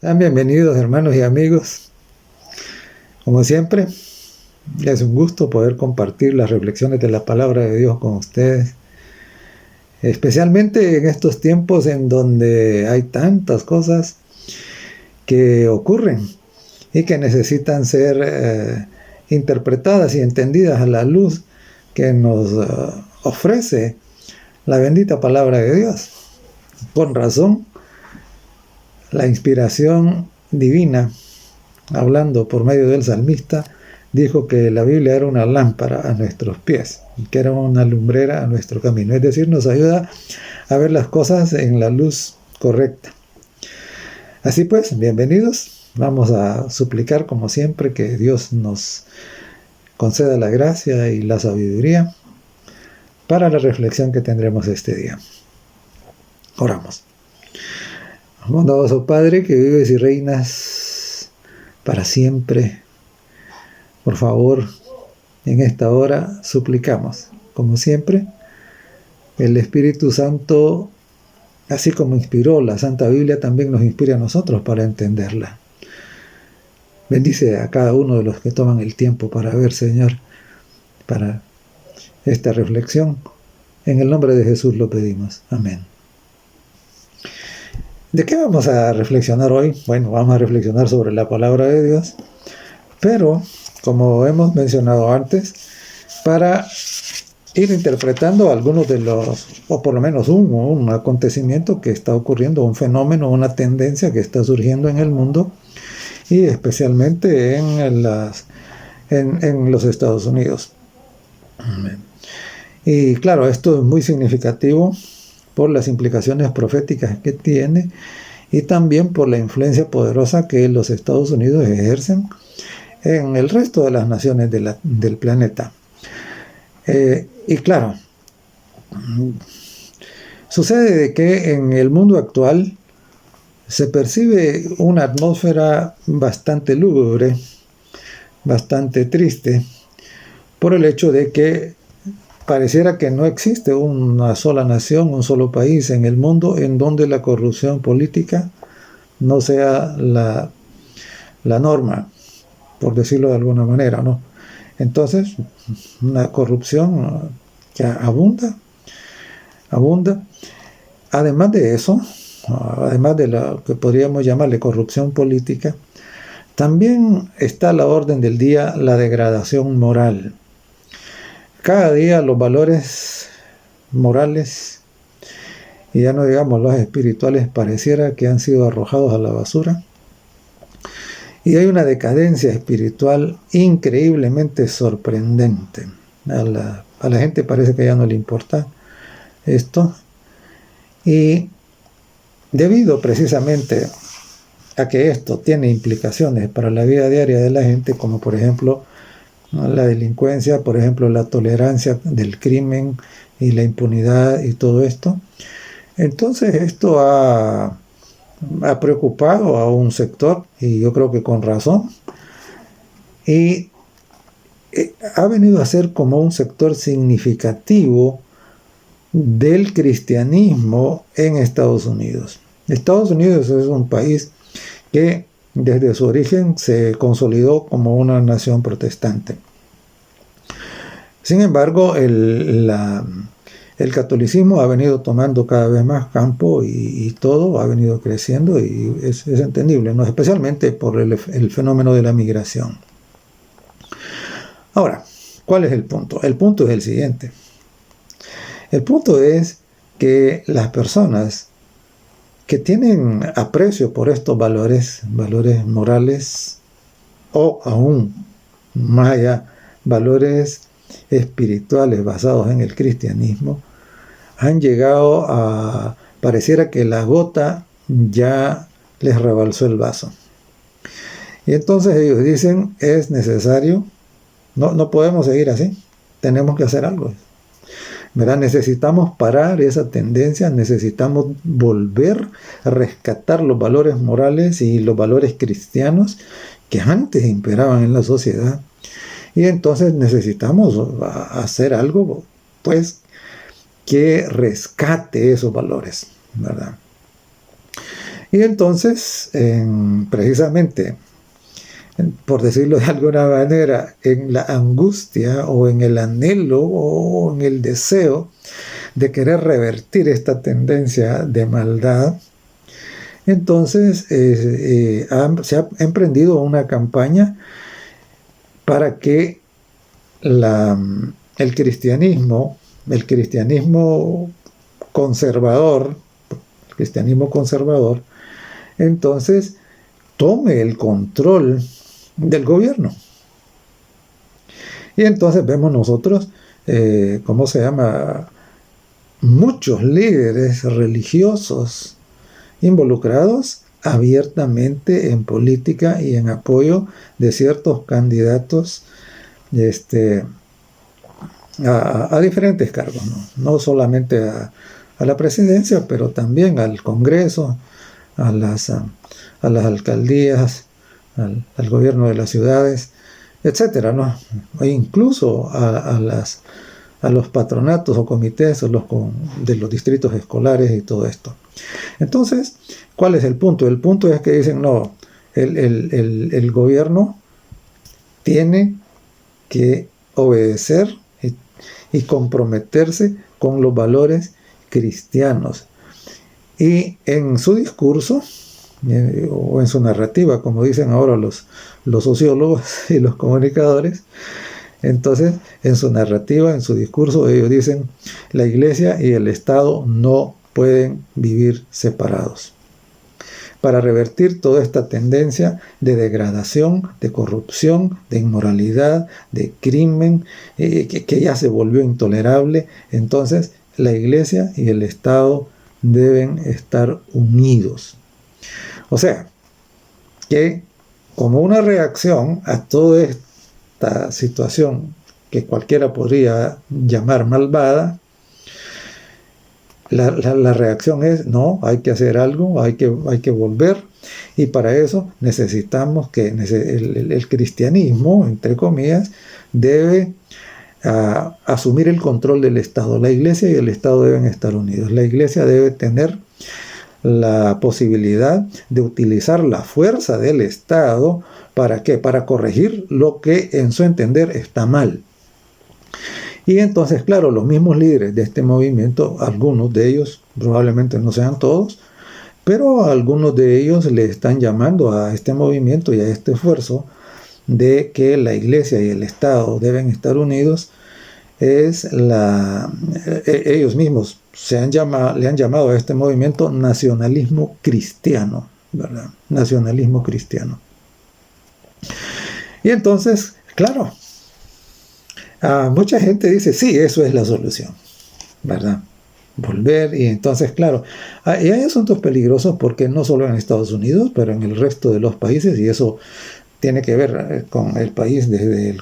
Sean bienvenidos, hermanos y amigos. Como siempre, es un gusto poder compartir las reflexiones de la palabra de Dios con ustedes, especialmente en estos tiempos en donde hay tantas cosas que ocurren y que necesitan ser interpretadas y entendidas a la luz que nos ofrece la bendita palabra de Dios. Con razón, la inspiración divina, hablando por medio del salmista, dijo que la Biblia era una lámpara a nuestros pies, que era una lumbrera a nuestro camino. Es decir, nos ayuda a ver las cosas en la luz correcta. Así pues, bienvenidos. Vamos a suplicar, como siempre, que Dios nos conceda la gracia y la sabiduría para la reflexión que tendremos este día. Oramos. Bondadoso Padre, que vives y reinas para siempre, por favor, en esta hora suplicamos, como siempre, el Espíritu Santo, así como inspiró la Santa Biblia, también nos inspira a nosotros para entenderla. Bendice a cada uno de los que toman el tiempo para ver, Señor, para esta reflexión. En el nombre de Jesús lo pedimos. Amén. ¿De qué vamos a reflexionar hoy? Bueno, vamos a reflexionar sobre la palabra de Dios, pero, como hemos mencionado antes, para ir interpretando algunos de los, o por lo menos un acontecimiento que está ocurriendo, un fenómeno, una tendencia que está surgiendo en el mundo, y especialmente en los Estados Unidos. Y claro, esto es muy significativo por las implicaciones proféticas que tiene y también por la influencia poderosa que los Estados Unidos ejercen en el resto de las naciones del planeta. Y claro, sucede de que en el mundo actual se percibe una atmósfera bastante lúgubre, bastante triste, por el hecho de que pareciera que no existe una sola nación, un solo país en el mundo en donde la corrupción política no sea la norma, por decirlo de alguna manera, ¿no? Entonces, una corrupción que abunda. Además de eso, además de lo que podríamos llamarle corrupción política, también está a la orden del día la degradación moral. Cada día los valores morales, y ya no digamos los espirituales, pareciera que han sido arrojados a la basura. Y hay una decadencia espiritual increíblemente sorprendente. A la gente parece que ya no le importa esto. Y debido precisamente a que esto tiene implicaciones para la vida diaria de la gente, como por ejemplo la delincuencia, por ejemplo la tolerancia del crimen y la impunidad y todo esto, entonces esto ha preocupado a un sector, y yo creo que con razón, y ha venido a ser como un sector significativo del cristianismo en Estados Unidos. Estados Unidos es un país que desde su origen se consolidó como una nación protestante. Sin embargo, el catolicismo ha venido tomando cada vez más campo y todo ha venido creciendo, y es entendible, ¿no? Especialmente por el fenómeno de la migración. Ahora, ¿cuál es el punto? El punto es el siguiente. El punto es que las personas que tienen aprecio por estos valores morales, o aún más allá, valores espirituales basados en el cristianismo, han llegado a, pareciera que la gota ya les rebalsó el vaso. Y entonces ellos dicen, es necesario, no podemos seguir así, tenemos que hacer algo, ¿verdad? Necesitamos parar esa tendencia, necesitamos volver a rescatar los valores morales y los valores cristianos que antes imperaban en la sociedad. Y entonces necesitamos hacer algo, pues, que rescate esos valores, ¿verdad? Y entonces, precisamente, por decirlo de alguna manera, en la angustia o en el anhelo o en el deseo de querer revertir esta tendencia de maldad, entonces se ha emprendido una campaña para que el cristianismo conservador, entonces tome el control del gobierno. Y entonces vemos nosotros, muchos líderes religiosos involucrados abiertamente en política y en apoyo de ciertos candidatos a diferentes cargos, no solamente a la presidencia, pero también al Congreso, a las alcaldías, al gobierno de las ciudades, etcétera, ¿no? E incluso a los patronatos o comités de los distritos escolares y todo esto. Entonces, ¿cuál es el punto? El punto es que dicen, no, el gobierno tiene que obedecer y comprometerse con los valores cristianos. Y en su discurso, o en su narrativa, como dicen ahora los sociólogos y los comunicadores, entonces en su narrativa, en su discurso, ellos dicen, la Iglesia y el Estado no pueden vivir separados. Para revertir toda esta tendencia de degradación, de corrupción, de inmoralidad, de crimen, que ya se volvió intolerable, entonces la Iglesia y el Estado deben estar unidos. O sea, que como una reacción a toda esta situación que cualquiera podría llamar malvada, la reacción es, no, hay que hacer algo, hay que volver, y para eso necesitamos que el cristianismo, entre comillas, debe asumir el control del Estado. La Iglesia y el Estado deben estar unidos. La Iglesia debe tener la posibilidad de utilizar la fuerza del Estado, ¿para qué? Para corregir lo que en su entender está mal. Y entonces, claro, los mismos líderes de este movimiento, algunos de ellos, probablemente no sean todos, pero algunos de ellos le están llamando a este movimiento y a este esfuerzo de que la Iglesia y el Estado deben estar unidos. Ellos mismos le han llamado a este movimiento nacionalismo cristiano, ¿verdad? Nacionalismo cristiano. Y entonces, claro, mucha gente dice, sí, eso es la solución, ¿verdad? Volver, y entonces, claro, y hay asuntos peligrosos porque no solo en Estados Unidos, pero en el resto de los países, y eso tiene que ver con el país en el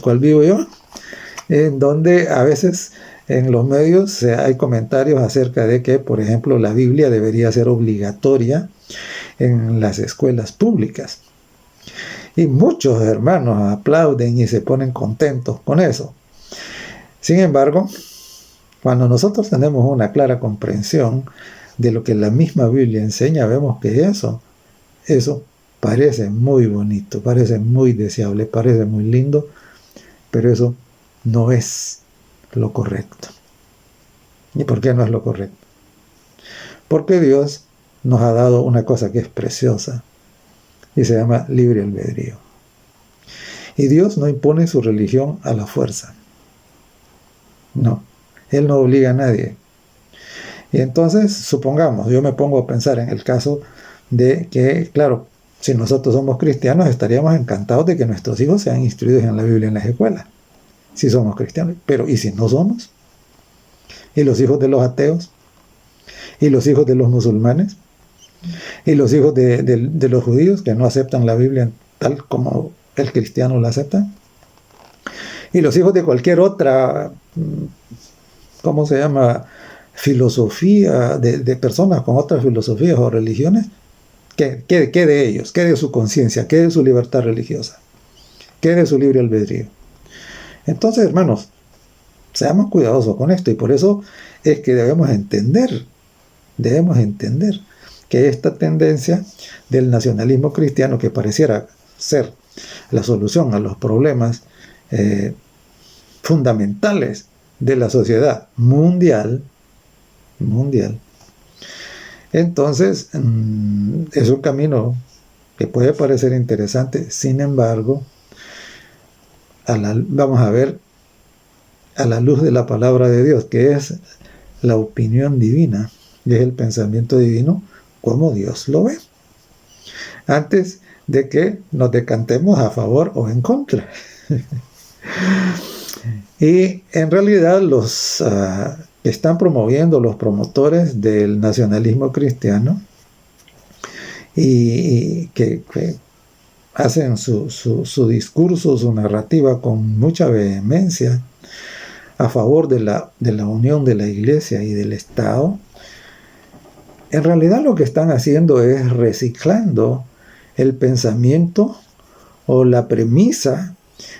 cual vivo yo, en donde a veces en los medios hay comentarios acerca de que, por ejemplo, la Biblia debería ser obligatoria en las escuelas públicas. Y muchos hermanos aplauden y se ponen contentos con eso. Sin embargo, cuando nosotros tenemos una clara comprensión de lo que la misma Biblia enseña, vemos que eso parece muy bonito, parece muy deseable, parece muy lindo, pero eso no es lo correcto. ¿Y por qué no es lo correcto? Porque Dios nos ha dado una cosa que es preciosa y se llama libre albedrío. Y Dios no impone su religión a la fuerza. No, Él no obliga a nadie. Y entonces, supongamos, yo me pongo a pensar en el caso de que, claro, si nosotros somos cristianos, estaríamos encantados de que nuestros hijos sean instruidos en la Biblia en las escuelas, si somos cristianos. Pero, ¿y si no somos? ¿Y los hijos de los ateos? ¿Y los hijos de los musulmanes? ¿Y los hijos de los judíos que no aceptan la Biblia tal como el cristiano la acepta? ¿Y los hijos de cualquier otra, filosofía, de personas con otras filosofías o religiones? ¿Qué de ellos? ¿Qué de su conciencia? ¿Qué de su libertad religiosa? ¿Qué de su libre albedrío? Entonces, hermanos, seamos cuidadosos con esto, y por eso es que debemos entender que esta tendencia del nacionalismo cristiano, que pareciera ser la solución a los problemas fundamentales de la sociedad mundial, entonces es un camino que puede parecer interesante. Sin embargo, vamos a ver a la luz de la palabra de Dios, que es la opinión divina, y es el pensamiento divino, como Dios lo ve, antes de que nos decantemos a favor o en contra. Y en realidad los que están promoviendo, los promotores del nacionalismo cristiano, y que hacen su discurso, su narrativa con mucha vehemencia a favor de la unión de la Iglesia y del Estado, en realidad lo que están haciendo es reciclando el pensamiento o la premisa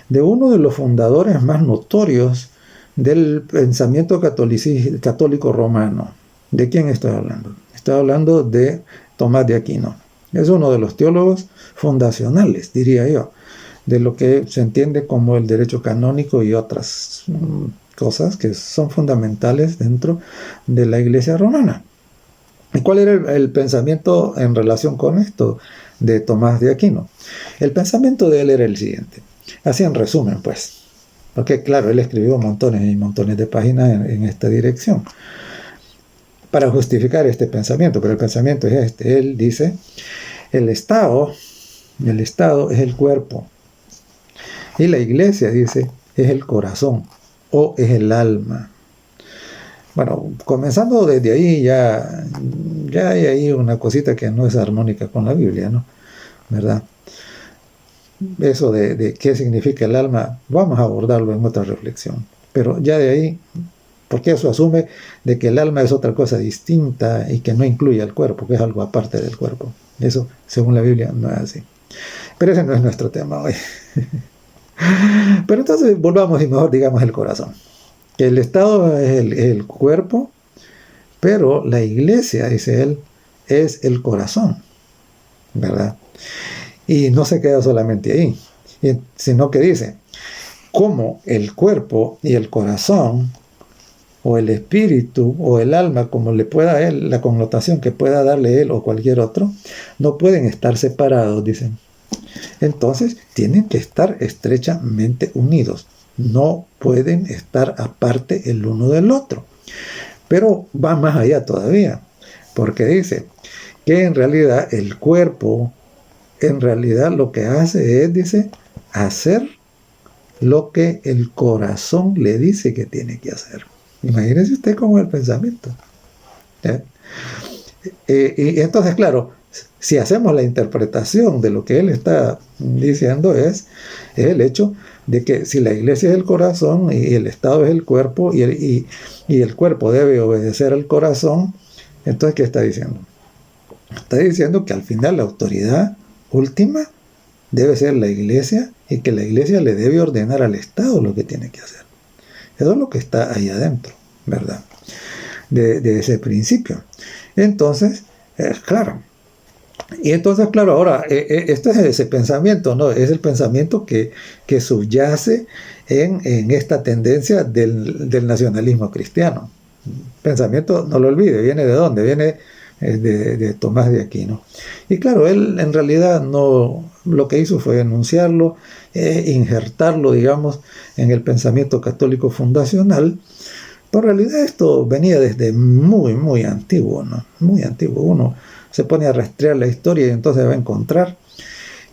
de uno de los fundadores más notorios del pensamiento católico romano. ¿De quién estoy hablando? Estoy hablando de Tomás de Aquino. Es uno de los teólogos fundacionales, diría yo, de lo que se entiende como el derecho canónico y otras cosas que son fundamentales dentro de la Iglesia romana. ¿Y cuál era el pensamiento en relación con esto de Tomás de Aquino? El pensamiento de él era el siguiente. Así en resumen, pues. Porque claro, él escribió montones y montones de páginas en esta dirección para justificar este pensamiento, pero el pensamiento es este. Él dice, el Estado es el cuerpo. Y la Iglesia, dice, es el corazón o es el alma. Bueno, comenzando desde ahí ya hay ahí una cosita que no es armónica con la Biblia, ¿no? ¿Verdad? Eso de qué significa el alma, vamos a abordarlo en otra reflexión. Pero ya de ahí, porque eso asume de que el alma es otra cosa distinta y que no incluye al cuerpo, que es algo aparte del cuerpo. Eso, según la Biblia, no es así. Pero ese no es nuestro tema hoy. Pero entonces volvamos y mejor digamos el corazón. Que el Estado es el cuerpo, pero la Iglesia, dice él, es el corazón, ¿verdad? Y no se queda solamente ahí, sino que dice, como el cuerpo y el corazón, o el espíritu, o el alma, como le pueda él, la connotación que pueda darle él o cualquier otro, no pueden estar separados, dicen. Entonces, tienen que estar estrechamente unidos. No pueden estar aparte el uno del otro. Pero va más allá todavía, porque dice que en realidad el cuerpo, en realidad lo que hace es, dice, hacer lo que el corazón le dice que tiene que hacer. Imagínese usted cómo es el pensamiento. Y entonces, claro, si hacemos la interpretación de lo que él está diciendo es el hecho de que si la Iglesia es el corazón y el Estado es el cuerpo y el cuerpo debe obedecer al corazón, entonces ¿qué está diciendo? Está diciendo que al final la autoridad última debe ser la Iglesia y que la Iglesia le debe ordenar al Estado lo que tiene que hacer. Eso es lo que está ahí adentro, ¿verdad? De ese principio. Entonces, claro. Y entonces, claro, ahora, este es ese pensamiento, ¿no? Es el pensamiento que subyace en esta tendencia del nacionalismo cristiano. Pensamiento, no lo olvide, ¿viene de dónde? Viene de Tomás de Aquino. Y claro, él en realidad no, lo que hizo fue enunciarlo, injertarlo, digamos, en el pensamiento católico fundacional. Pero en realidad esto venía desde muy, muy antiguo, ¿no? Muy antiguo. Uno se pone a rastrear la historia y entonces va a encontrar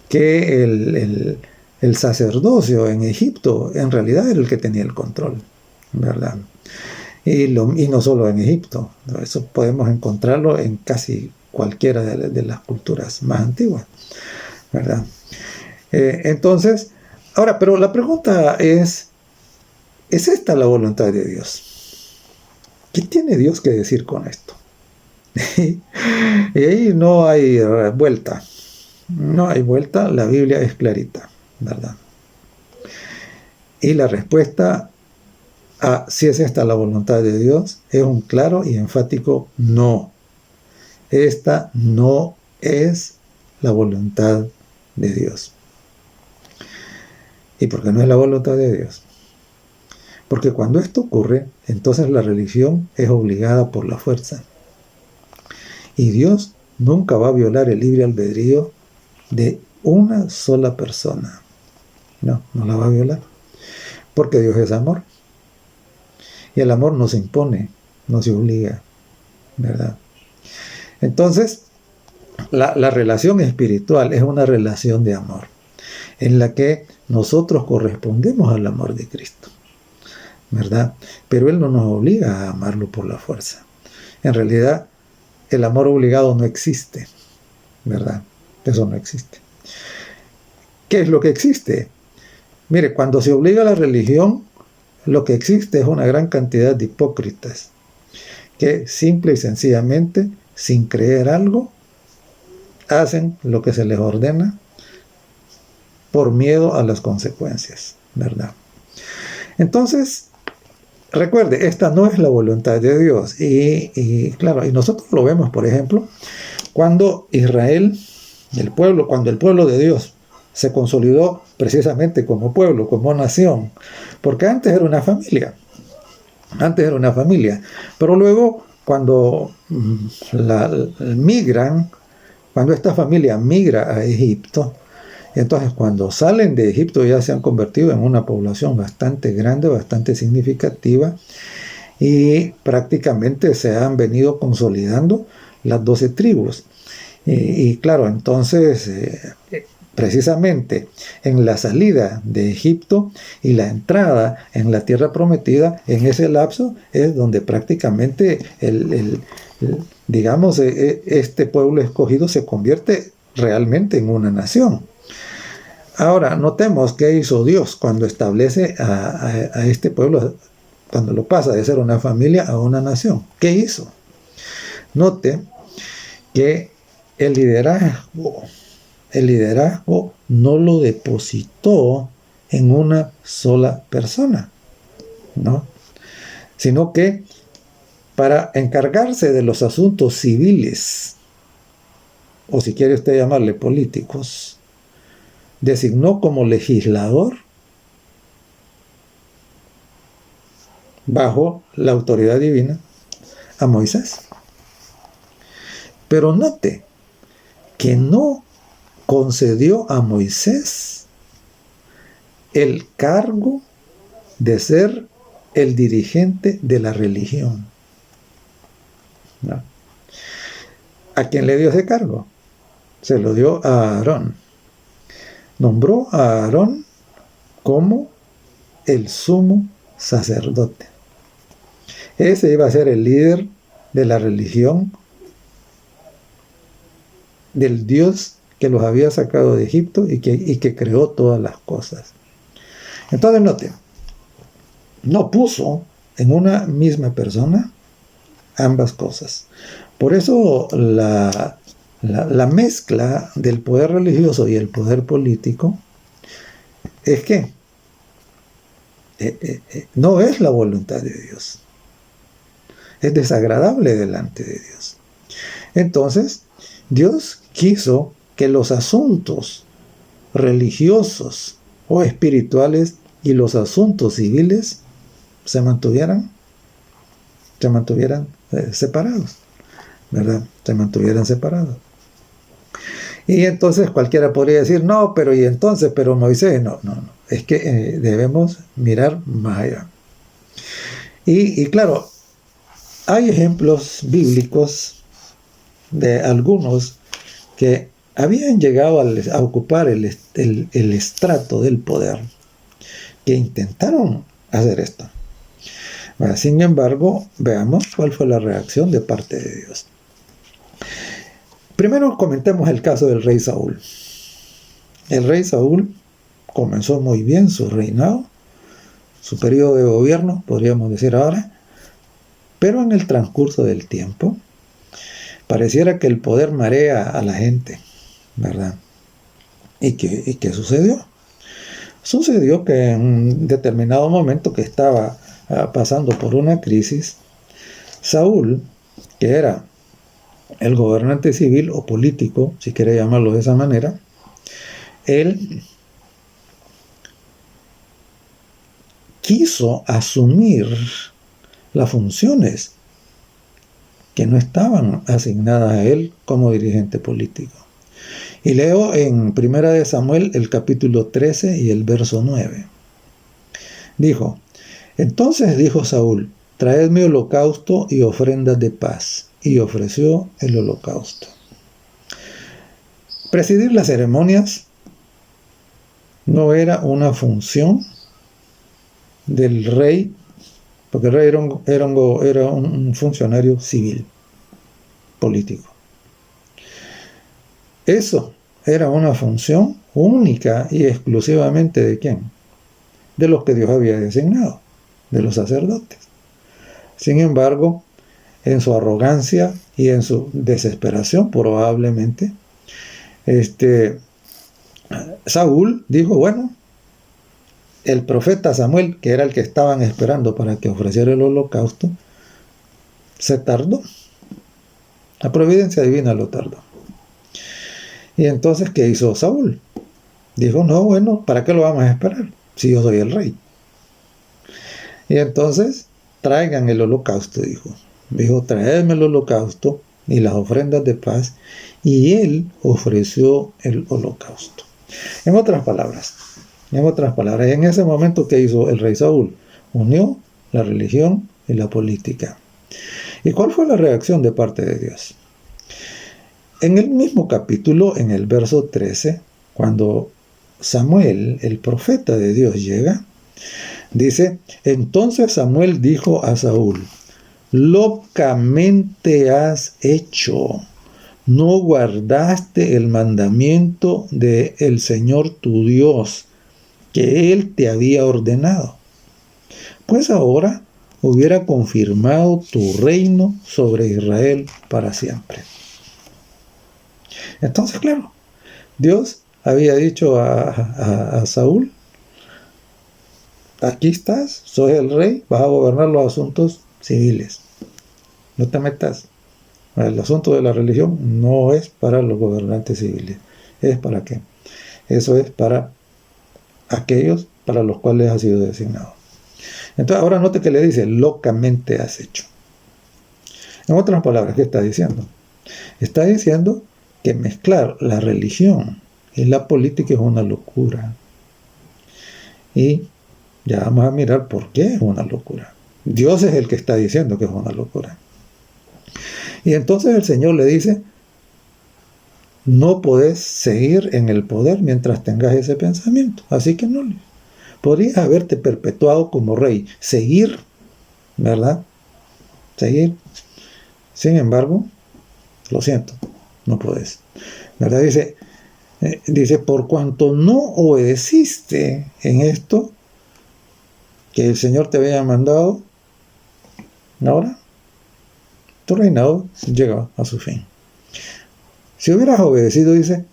que el sacerdocio en Egipto en realidad era el que tenía el control, ¿verdad? Y no solo en Egipto, eso podemos encontrarlo en casi cualquiera de las culturas más antiguas, ¿verdad? Entonces, ahora, pero la pregunta ¿es esta la voluntad de Dios? ¿Qué tiene Dios que decir con esto? Y ahí no hay vuelta. No hay vuelta, la Biblia es clarita, ¿verdad? Y la respuesta a si es esta la voluntad de Dios es un claro y enfático no. esta no es la voluntad de Dios. ¿Y por qué no es la voluntad de Dios? Porque cuando esto ocurre, entonces la religión es obligada por la fuerza. Y Dios nunca va a violar el libre albedrío de una sola persona. No, no la va a violar. Porque Dios es amor. Y el amor no se impone, no se obliga, ¿verdad? Entonces, la relación espiritual es una relación de amor, en la que nosotros correspondemos al amor de Cristo, ¿verdad? Pero Él no nos obliga a amarlo por la fuerza. En realidad, el amor obligado no existe, ¿verdad? Eso no existe. ¿Qué es lo que existe? Mire, cuando se obliga a la religión, lo que existe es una gran cantidad de hipócritas que simple y sencillamente, sin creer algo, hacen lo que se les ordena por miedo a las consecuencias, ¿verdad? Entonces, recuerde, esta no es la voluntad de Dios. Y claro, y nosotros lo vemos, por ejemplo, cuando Israel, cuando el pueblo de Dios se consolidó precisamente como pueblo, como nación, porque antes era una familia, pero luego cuando cuando esta familia migra a Egipto, entonces cuando salen de Egipto ya se han convertido en una población bastante grande, bastante significativa, y prácticamente se han venido consolidando las 12 tribus. Y claro, entonces precisamente en la salida de Egipto y la entrada en la tierra prometida, en ese lapso es donde prácticamente digamos, este pueblo escogido se convierte realmente en una nación. Ahora, notemos qué hizo Dios cuando establece a este pueblo, cuando lo pasa de ser una familia a una nación. ¿Qué hizo? Note que el liderazgo no lo depositó en una sola persona, ¿no? Sino que para encargarse de los asuntos civiles, o si quiere usted llamarle políticos, designó como legislador, bajo la autoridad divina, a Moisés. Pero note que no concedió a Moisés el cargo de ser el dirigente de la religión, ¿no? ¿A quién le dio ese cargo? Se lo dio a Aarón. Nombró a Aarón como el sumo sacerdote. Ese iba a ser el líder de la religión del Dios que los había sacado de Egipto y que creó todas las cosas. Entonces noten, no puso en una misma persona ambas cosas. Por eso la mezcla del poder religioso y el poder político es que no es la voluntad de Dios. Es desagradable delante de Dios. Entonces, Dios quiso que los asuntos religiosos o espirituales y los asuntos civiles se mantuvieran separados, ¿verdad? Se mantuvieran separados. Y entonces cualquiera podría decir, no, pero y entonces, pero Moisés, no. Es que debemos mirar más allá. Y claro, hay ejemplos bíblicos de algunos que habían llegado a ocupar el estrato del poder, que intentaron hacer esto. Sin embargo, veamos cuál fue la reacción de parte de Dios. Primero comentemos el caso del rey Saúl. El rey Saúl comenzó muy bien su reinado, su periodo de gobierno, podríamos decir ahora, pero en el transcurso del tiempo pareciera que el poder marea a la gente, ¿verdad? ¿Y qué sucedió? Sucedió que en un determinado momento que estaba pasando por una crisis, Saúl, que era el gobernante civil o político, si quiere llamarlo de esa manera, él quiso asumir las funciones que no estaban asignadas a él como dirigente político. Y leo en 1 Samuel el capítulo 13 y el verso 9. Dijo: entonces dijo Saúl: traedme holocausto y ofrendas de paz. Y ofreció el holocausto. Presidir las ceremonias no era una función del rey, porque el rey era un funcionario civil, político. Eso era una función única y exclusivamente ¿de quién? De los que Dios había designado, de los sacerdotes. Sin embargo, en su arrogancia y en su desesperación, probablemente, Saúl dijo: bueno, el profeta Samuel, que era el que estaban esperando para que ofreciera el holocausto, se tardó. La providencia divina lo tardó. Y entonces, ¿qué hizo Saúl? Dijo: no, bueno, ¿para qué lo vamos a esperar si yo soy el rey? Y entonces, traigan el holocausto, dijo, traedme el holocausto y las ofrendas de paz. Y él ofreció el holocausto. En otras palabras, en ese momento, ¿qué hizo el rey Saúl? Unió la religión y la política. ¿Y cuál fue la reacción de parte de Dios? En el mismo capítulo, en el verso 13, cuando Samuel, el profeta de Dios, llega, dice: entonces Samuel dijo a Saúl: locamente has hecho. No guardaste el mandamiento del Señor tu Dios, que Él te había ordenado. Pues ahora hubiera confirmado tu reino sobre Israel para siempre. Entonces, claro, Dios había dicho a Saúl: aquí estás, soy el rey, vas a gobernar los asuntos civiles. No te metas. El asunto de la religión no es para los gobernantes civiles. ¿Es para qué? Eso es para aquellos para los cuales ha sido designado. Entonces, ahora note que le dice: locamente has hecho. En otras palabras, ¿qué está diciendo? Está diciendo que mezclar la religión y la política es una locura. Y ya vamos a mirar por qué es una locura. Dios es el que está diciendo que es una locura. Y entonces el Señor le dice: no podés seguir en el poder mientras tengas ese pensamiento. Así que no. Podrías haberte perpetuado como rey, seguir, ¿verdad? Seguir. Sin embargo, lo siento, no podés. ¿Verdad? Dice: por cuanto no obedeciste en esto que el Señor te había mandado, ahora tu reinado llega a su fin. Si hubieras obedecido, dice,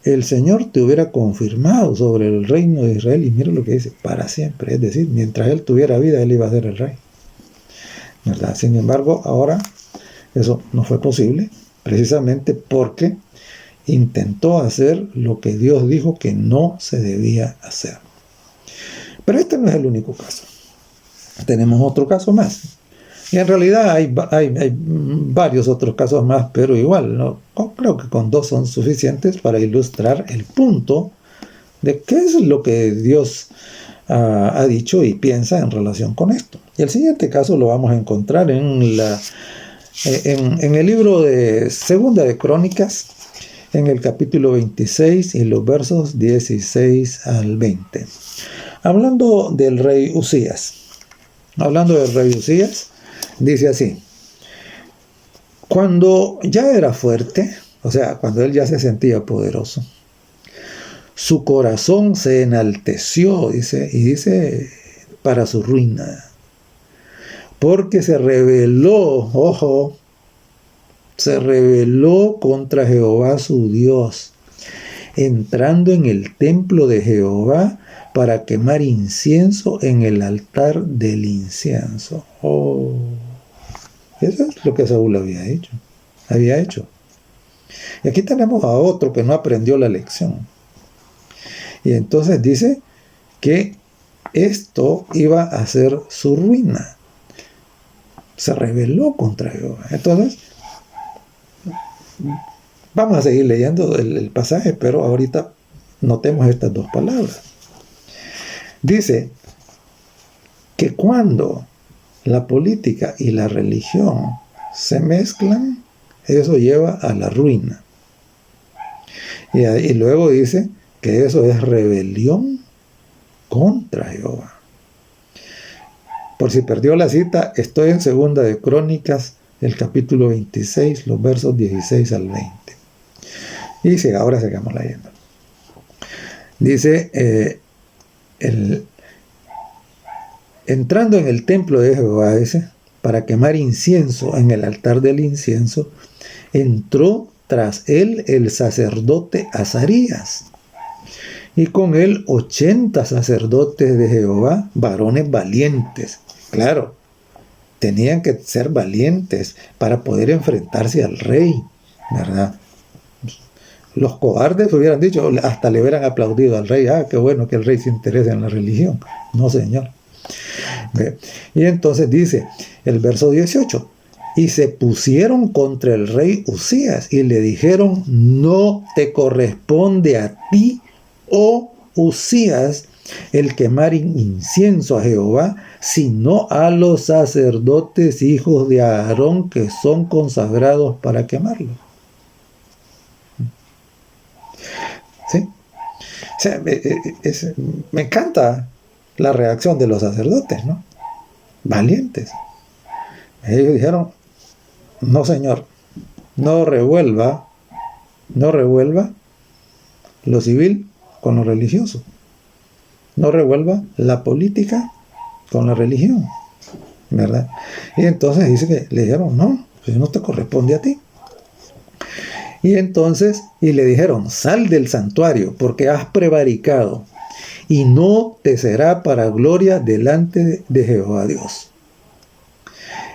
el Señor te hubiera confirmado sobre el reino de Israel. Y mira lo que dice: para siempre. Es decir, mientras Él tuviera vida, Él iba a ser el rey, ¿verdad? Sin embargo, ahora eso no fue posible, precisamente porque intentó hacer lo que Dios dijo que no se debía hacer. Pero este no es el único caso. Tenemos otro caso más. Y en realidad hay varios otros casos más, pero igual, ¿no? Creo que con dos son suficientes para ilustrar el punto de qué es lo que Dios ha dicho y piensa en relación con esto. Y el siguiente caso lo vamos a encontrar en el libro de Segunda de Crónicas, en el capítulo 26 y los versos 16 al 20. Hablando del rey Usías, dice así: cuando ya era fuerte, o sea, cuando él ya se sentía poderoso, su corazón se enalteció, dice, para su ruina, porque se rebeló contra Jehová su Dios, entrando en el templo de Jehová para quemar incienso en el altar del incienso. Eso es lo que Saúl había hecho. había hecho. Y aquí tenemos a otro que no aprendió la lección. Y entonces dice que esto iba a ser su ruina. Se rebeló contra Jehová. Entonces, vamos a seguir leyendo el pasaje, pero ahorita notemos estas dos palabras. Dice que cuando la política y la religión se mezclan, eso lleva a la ruina. Y luego dice que eso es rebelión contra Jehová. Por si perdió la cita, estoy en Segunda de Crónicas, el capítulo 26, los versos 16 al 20. Y ahora sigamos leyendo. Dice, entrando en el templo de Jehová, dice, para quemar incienso en el altar del incienso, entró tras él el sacerdote Azarías, y con él 80 sacerdotes de Jehová, varones valientes. Claro, tenían que ser valientes para poder enfrentarse al rey, ¿verdad? Los cobardes hubieran dicho, hasta le hubieran aplaudido al rey, qué bueno que el rey se interese en la religión. No, señor. Y entonces dice el verso 18, y se pusieron contra el rey Usías y le dijeron, no te corresponde a ti, oh Usías, el quemar incienso a Jehová, sino a los sacerdotes hijos de Aarón que son consagrados para quemarlo. ¿Sí? O sea, me encanta la reacción de los sacerdotes, ¿no? Valientes. Ellos dijeron, no, señor, no revuelva lo civil con lo religioso. No revuelva la política con la religión, ¿verdad? Y entonces dice que le dijeron, no, eso no te corresponde a ti. Y entonces, y le dijeron, sal del santuario, porque has prevaricado, y no te será para gloria delante de Jehová Dios.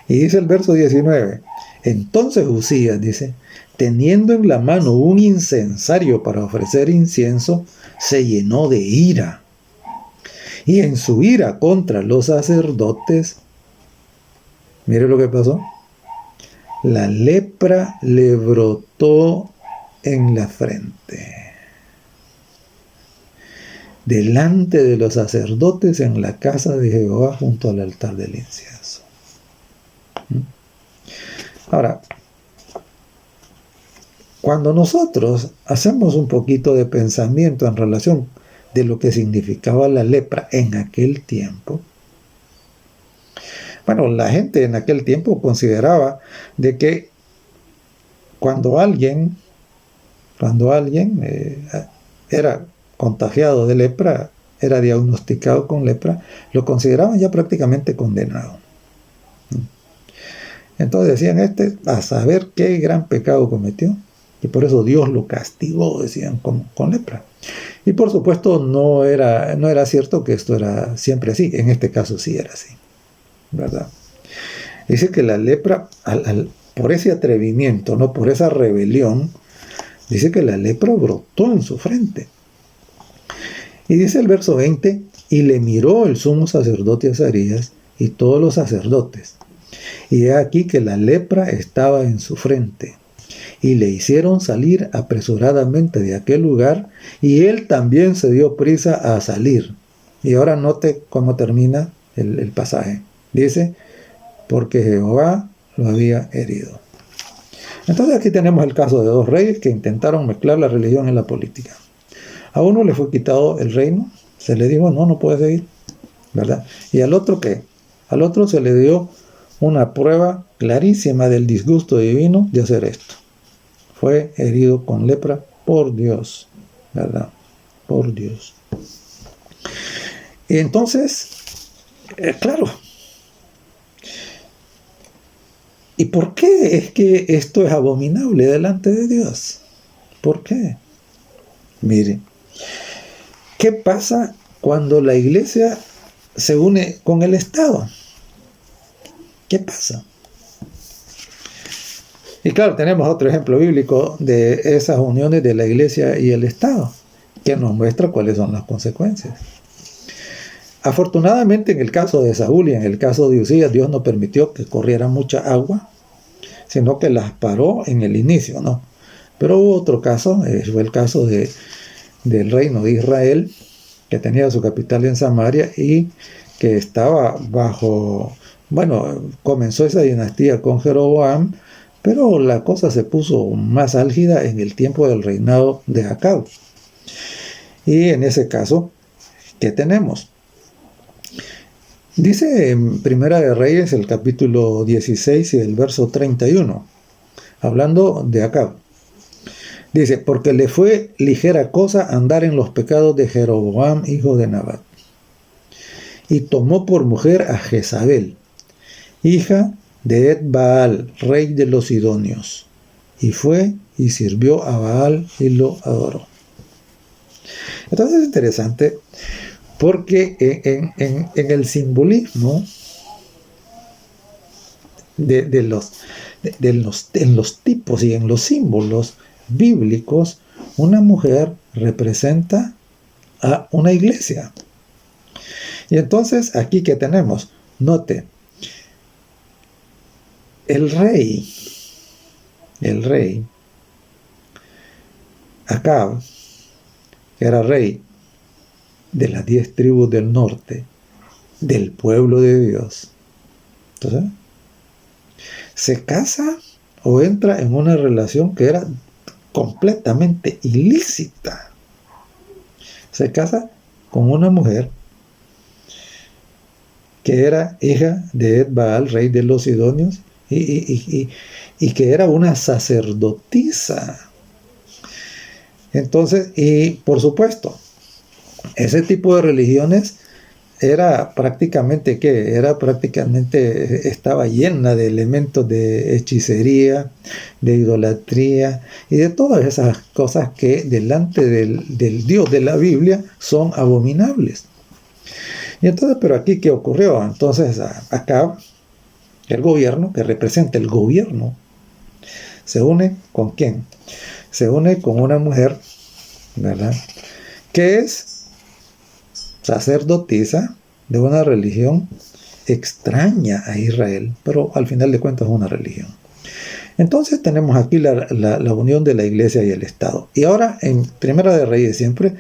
Y dice el verso 19, entonces Usías, dice, teniendo en la mano un incensario para ofrecer incienso, se llenó de ira. Y en su ira contra los sacerdotes, mire lo que pasó, la lepra le brotó en la frente, delante de los sacerdotes en la casa de Jehová junto al altar del incienso. Ahora, cuando nosotros hacemos un poquito de pensamiento en relación de lo que significaba la lepra en aquel tiempo, bueno, la gente en aquel tiempo consideraba de que cuando alguien era contagiado de lepra, era diagnosticado con lepra, lo consideraban ya prácticamente condenado. Entonces decían, a saber qué gran pecado cometió, y por eso Dios lo castigó, decían, con lepra. Y por supuesto no era cierto que esto era siempre así, en este caso sí era así, ¿verdad? Dice que la lepra, por ese atrevimiento, no por esa rebelión, dice que la lepra brotó en su frente. Y dice el verso 20, y le miró el sumo sacerdote Azarías y todos los sacerdotes, y he aquí que la lepra estaba en su frente, y le hicieron salir apresuradamente de aquel lugar, y él también se dio prisa a salir. Y ahora note cómo termina el pasaje. Dice, porque Jehová lo había herido. Entonces aquí tenemos el caso de dos reyes que intentaron mezclar la religión y la política. A uno le fue quitado el reino, se le dijo, no puede seguir, ¿verdad? Y al otro, ¿qué? Al otro se le dio una prueba clarísima del disgusto divino de hacer esto. Fue herido con lepra por Dios, ¿verdad? Por Dios. Y entonces, claro, ¿y por qué es que esto es abominable delante de Dios? ¿Por qué? Mire, ¿qué pasa cuando la iglesia se une con el Estado? ¿Qué pasa? Y claro, tenemos otro ejemplo bíblico de esas uniones de la iglesia y el Estado, que nos muestra cuáles son las consecuencias. Afortunadamente, en el caso de Saúl y en el caso de Usías, Dios no permitió que corriera mucha agua, sino que las paró en el inicio, ¿no? Pero hubo otro caso, fue el caso del reino de Israel, que tenía su capital en Samaria y que estaba bajo, bueno, comenzó esa dinastía con Jeroboam, pero la cosa se puso más álgida en el tiempo del reinado de Acab. Y en ese caso, ¿qué tenemos? Dice en Primera de Reyes, el capítulo 16 y el verso 31, hablando de Acab. Dice, porque le fue ligera cosa andar en los pecados de Jeroboam, hijo de Nabat. Y tomó por mujer a Jezabel, hija de Ed-Baal, rey de los Sidonios. Y fue y sirvió a Baal y lo adoró. Entonces es interesante porque en el simbolismo en los tipos y en los símbolos bíblicos, una mujer representa a una iglesia. Y entonces aquí que tenemos, note, el rey Acab, que era rey de las 10 tribus del norte, del pueblo de Dios. Entonces, se casa o entra en una relación que era completamente ilícita. Se casa con una mujer que era hija de Ed-Baal, rey de los Sidonios, y que era una sacerdotisa. Entonces, y por supuesto, ese tipo de religiones era prácticamente, estaba llena de elementos de hechicería, de idolatría y de todas esas cosas que delante del Dios de la Biblia son abominables. Y entonces, pero aquí, ¿qué ocurrió? Entonces, acá, el gobierno, que representa el gobierno, se une ¿con quién? Se une con una mujer, ¿verdad?, que es sacerdotisa de una religión extraña a Israel, pero al final de cuentas es una religión. Entonces tenemos aquí la unión de la iglesia y el Estado. Y ahora en Primera de Reyes siempre,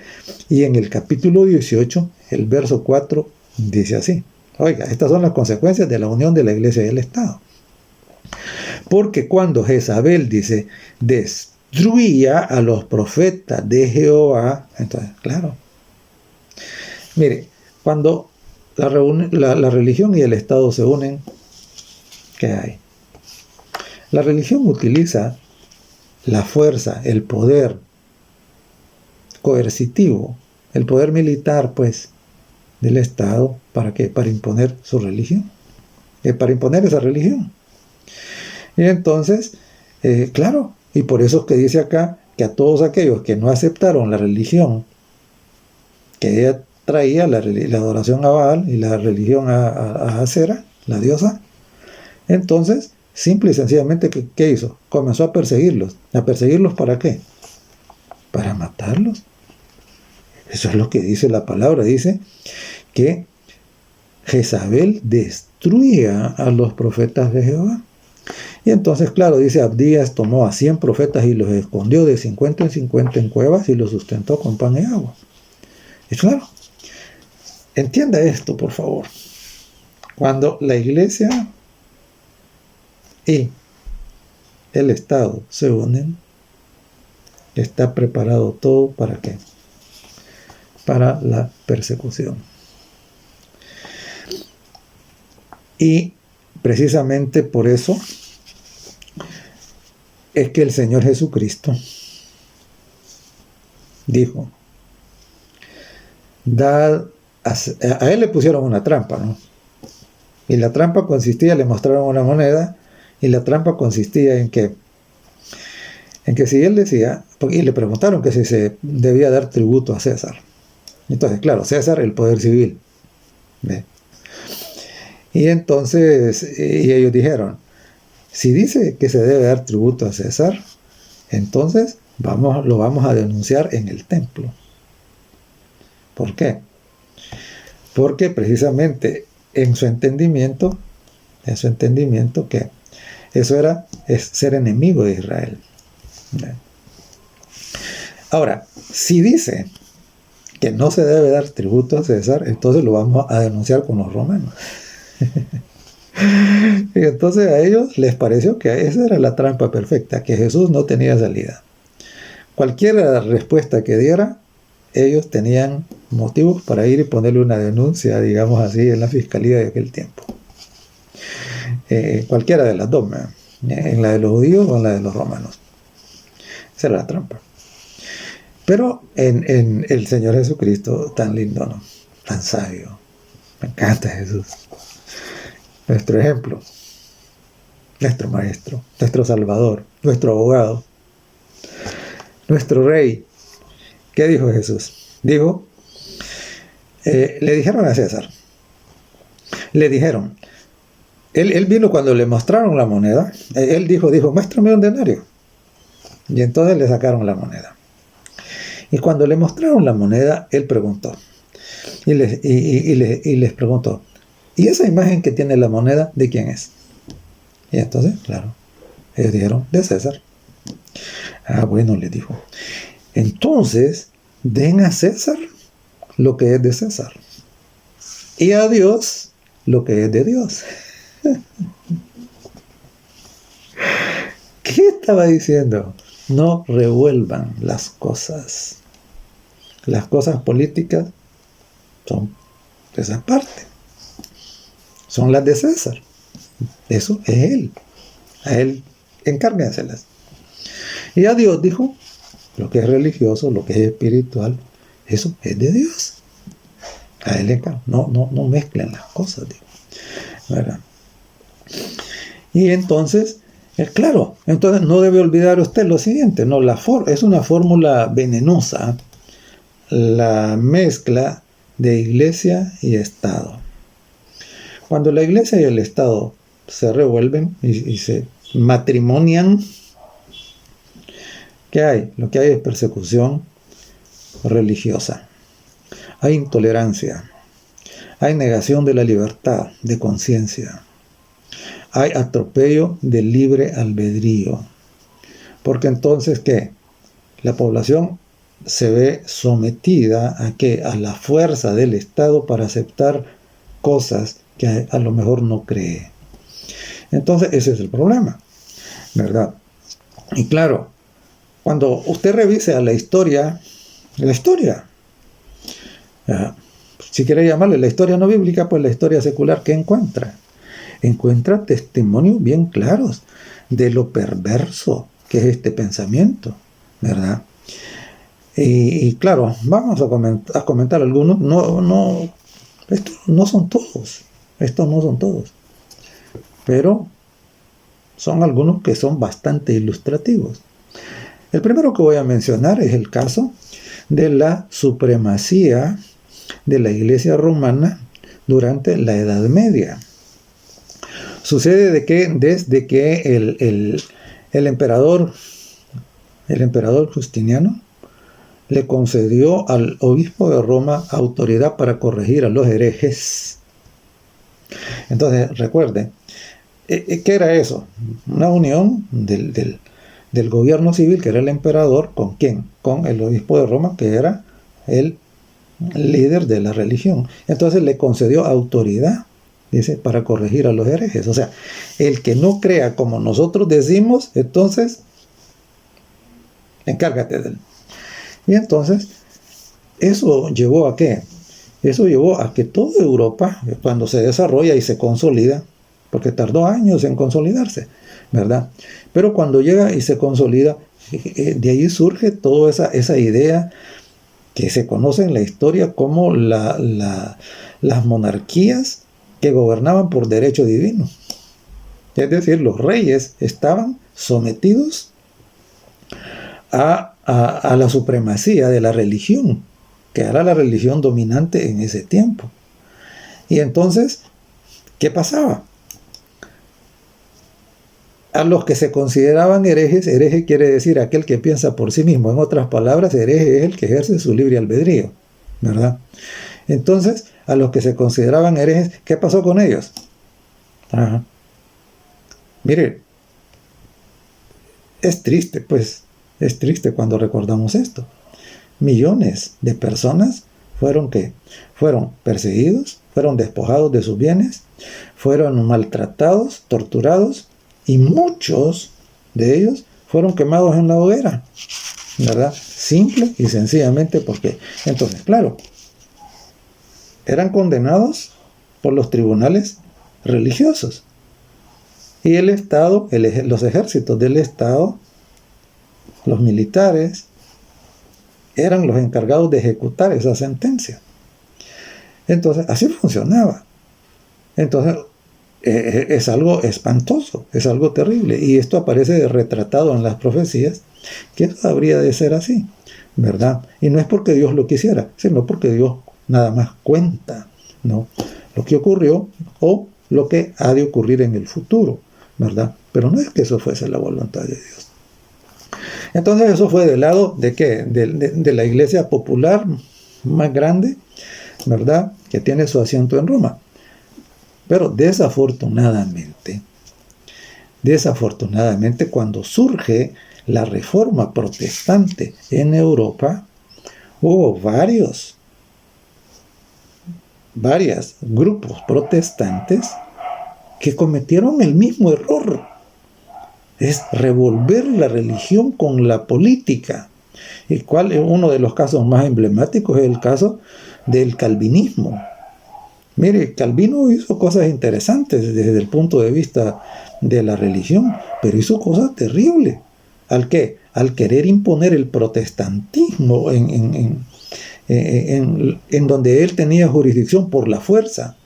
y en el capítulo 18, el verso 4, dice así. Oiga, estas son las consecuencias de la unión de la iglesia y el Estado. Porque cuando Jezabel, dice, destruía a los profetas de Jehová, entonces, claro. Mire, cuando la religión y el Estado se unen, ¿qué hay? La religión utiliza la fuerza, el poder coercitivo, el poder militar, pues, del Estado, ¿para qué? Para imponer su religión, para imponer esa religión. Y entonces, claro, y por eso es que dice acá que a todos aquellos que no aceptaron la religión que ella traía, la adoración a Baal y la religión a Acera, la diosa, entonces, simple y sencillamente, ¿qué hizo? Comenzó a perseguirlos. ¿A perseguirlos para qué? Para matarlos. Eso es lo que dice la palabra. Dice que Jezabel destruía a los profetas de Jehová. Y entonces, claro, dice, Abdías tomó a 100 profetas y los escondió de 50 en 50 en cuevas y los sustentó con pan y agua. Y claro, entienda esto, por favor. Cuando la iglesia y el Estado se unen, está preparado todo ¿para qué? Para la persecución. Y precisamente por eso es que el Señor Jesucristo dijo, a él le pusieron una trampa, ¿no? Y la trampa consistía, le mostraron una moneda, y la trampa consistía en que si él decía, y le preguntaron que si se debía dar tributo a César. Entonces, claro, César, el poder civil. ¿Ve? Y entonces, y ellos dijeron, si dice que se debe dar tributo a César, entonces lo vamos a denunciar en el templo. ¿Por qué? Porque precisamente en su entendimiento que eso es ser enemigo de Israel. Ahora, si dice que no se debe dar tributo a César, entonces lo vamos a denunciar con los romanos. Y entonces a ellos les pareció que esa era la trampa perfecta, que Jesús no tenía salida. Cualquier respuesta que diera, ellos tenían motivos para ir y ponerle una denuncia, digamos así, en la fiscalía de aquel tiempo. Cualquiera de las dos, en la de los judíos o en la de los romanos. Esa era la trampa. Pero en el Señor Jesucristo, tan lindo, ¿no? Tan sabio. Me encanta Jesús. Nuestro ejemplo, nuestro maestro, nuestro salvador, nuestro abogado, nuestro rey. ¿Qué dijo Jesús? Dijo, le dijeron a César, él vino cuando le mostraron la moneda, él dijo, muéstrame un denario. Y entonces le sacaron la moneda. Y cuando le mostraron la moneda, él preguntó, y les preguntó, ¿y esa imagen que tiene la moneda, de quién es? Y entonces, claro, ellos dijeron, de César. Ah, bueno, le dijo, entonces, den a César lo que es de César, y a Dios lo que es de Dios. ¿Qué estaba diciendo? No revuelvan las cosas. Las cosas políticas son de esa parte. Son las de César. Eso es él. A él encárguenselas. Y a Dios dijo, lo que es religioso, lo que es espiritual, eso es de Dios. A él encarga. No mezclen las cosas, digo. ¿Verdad? Y entonces, claro, entonces no debe olvidar usted lo siguiente, no, es una fórmula venenosa, la mezcla de iglesia y Estado. Cuando la iglesia y el Estado se revuelven y se matrimonian, ¿qué hay? Lo que hay es persecución religiosa, hay intolerancia, hay negación de la libertad de conciencia, hay atropello del libre albedrío. Porque entonces, ¿qué? La población se ve sometida a ¿qué? A la fuerza del Estado para aceptar cosas que a lo mejor no cree. Entonces, ese es el problema, ¿verdad? Y claro, cuando usted revise a la historia, si quiere llamarle la historia no bíblica, pues la historia secular, ¿qué encuentra? Encuentra testimonios bien claros de lo perverso que es este pensamiento, ¿verdad? Y claro, vamos a comentar algunos. Estos no son todos, pero son algunos que son bastante ilustrativos. El primero que voy a mencionar es el caso de la supremacía de la Iglesia romana durante la Edad Media. Sucede desde que el emperador Justiniano le concedió al obispo de Roma autoridad para corregir a los herejes. Entonces, recuerden, ¿qué era eso? Una unión del gobierno civil, que era el emperador, ¿con quién? Con el obispo de Roma, que era el líder de la religión. Entonces le concedió autoridad, dice, para corregir a los herejes. O sea, el que no crea como nosotros decimos, entonces, encárgate de él. Y entonces, ¿eso llevó a qué? Eso llevó a que toda Europa, cuando se desarrolla y se consolida, porque tardó años en consolidarse, ¿verdad? Pero cuando llega y se consolida, de ahí surge toda esa idea que se conoce en la historia como las monarquías que gobernaban por derecho divino. Es decir, los reyes estaban sometidos a la supremacía de la religión, que era la religión dominante en ese tiempo. Y entonces, ¿qué pasaba? a los que se consideraban herejes, hereje quiere decir aquel que piensa por sí mismo. En otras palabras, hereje es el que ejerce su libre albedrío, ¿verdad? Entonces, a los que se consideraban herejes, ¿qué pasó con ellos? Ajá. Mire, es triste, pues, es triste cuando recordamos esto. Millones de personas fueron perseguidos, fueron despojados de sus bienes, fueron maltratados, torturados, y muchos de ellos fueron quemados en la hoguera, ¿verdad? Simple y sencillamente porque, entonces, claro, eran condenados por los tribunales religiosos. Y el Estado, los ejércitos del Estado, los militares, eran los encargados de ejecutar esa sentencia. Entonces, así funcionaba. Entonces, es algo espantoso, es algo terrible. Y esto aparece retratado en las profecías, que eso habría de ser así, ¿verdad? Y no es porque Dios lo quisiera, sino porque Dios nada más cuenta, ¿no? Lo que ocurrió o lo que ha de ocurrir en el futuro, ¿verdad? Pero no es que eso fuese la voluntad de Dios. Entonces eso fue del lado de ¿qué? De la iglesia popular más grande, ¿verdad? Que tiene su asiento en Roma. Pero desafortunadamente, cuando surge la reforma protestante en Europa, hubo varios grupos protestantes que cometieron el mismo error. Es revolver la religión con la política. El cual uno de los casos más emblemáticos es el caso del calvinismo. Mire, Calvino hizo cosas interesantes desde el punto de vista de la religión, pero hizo cosas terribles. ¿Al qué? Al querer imponer el protestantismo en donde él tenía jurisdicción por la fuerza.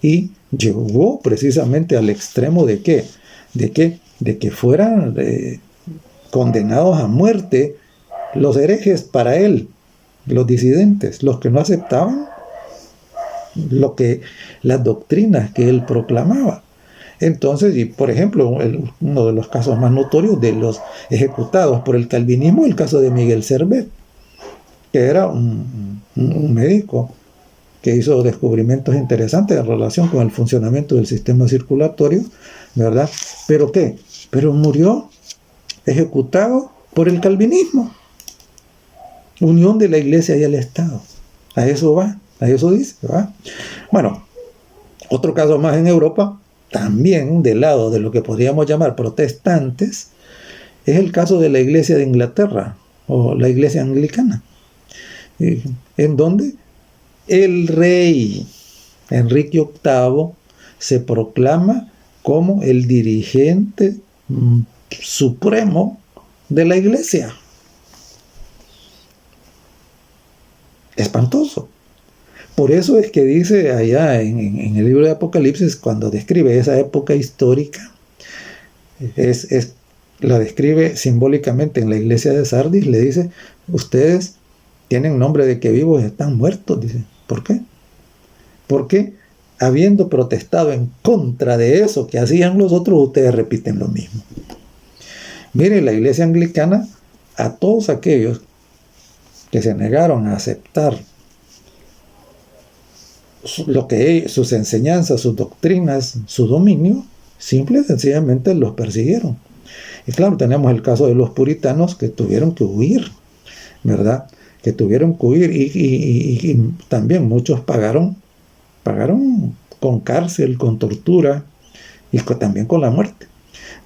Y llegó precisamente al extremo de ¿qué? De que fueran condenados a muerte los herejes para él, los disidentes, los que no aceptaban las doctrinas que él proclamaba. Entonces, y por ejemplo, uno de los casos más notorios de los ejecutados por el calvinismo, el caso de Miguel Servet, que era un médico que hizo descubrimientos interesantes en relación con el funcionamiento del sistema circulatorio, ¿verdad? ¿Pero qué? Pero murió ejecutado por el calvinismo. Unión de la iglesia y el Estado. A eso va, a eso dice, ¿va? Bueno, otro caso más en Europa, también del lado de lo que podríamos llamar protestantes, es el caso de la iglesia de Inglaterra, o la iglesia anglicana, en donde el rey Enrique VIII se proclama como el dirigente supremo de la iglesia. Espantoso. Por eso es que dice allá en el libro de Apocalipsis, cuando describe esa época histórica, la describe simbólicamente en la iglesia de Sardis, le dice, ustedes tienen nombre de que vivos están muertos, dice. ¿Por qué? Porque habiendo protestado en contra de eso que hacían los otros, ustedes repiten lo mismo. Mire, la iglesia anglicana, a todos aquellos que se negaron a aceptar sus enseñanzas, sus doctrinas, su dominio, simple y sencillamente los persiguieron. Y claro, tenemos el caso de los puritanos que tuvieron que huir, ¿verdad? Que tuvieron que huir y también muchos pagaron con cárcel, con tortura y también con la muerte,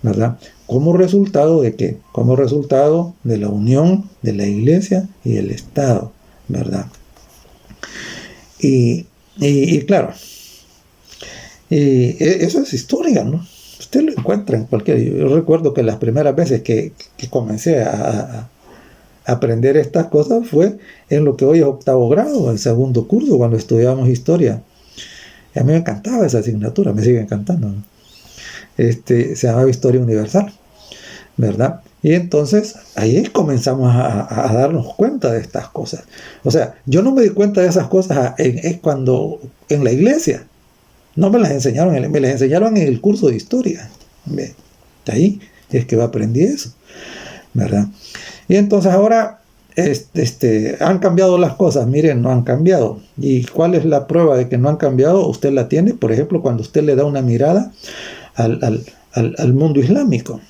¿verdad? Como resultado de ¿qué? Como resultado de la unión de la iglesia y el Estado, ¿verdad? Y claro, eso es historia, ¿no? Usted lo encuentra en cualquier... Yo recuerdo que las primeras veces que comencé a aprender estas cosas fue en lo que hoy es octavo grado, el segundo curso, cuando estudiábamos historia. Y a mí me encantaba esa asignatura, me sigue encantando, ¿no? Se llamaba Historia Universal, ¿verdad? Y entonces ahí comenzamos a darnos cuenta de estas cosas. O sea, yo no me di cuenta de esas cosas cuando en la iglesia. No me las enseñaron, me las enseñaron en el curso de historia. ¿Ve? Ahí es que aprendí eso, ¿verdad? Y entonces ahora han cambiado las cosas. Miren, no han cambiado. ¿Y cuál es la prueba de que no han cambiado? Usted la tiene, por ejemplo, cuando usted le da una mirada al mundo islámico.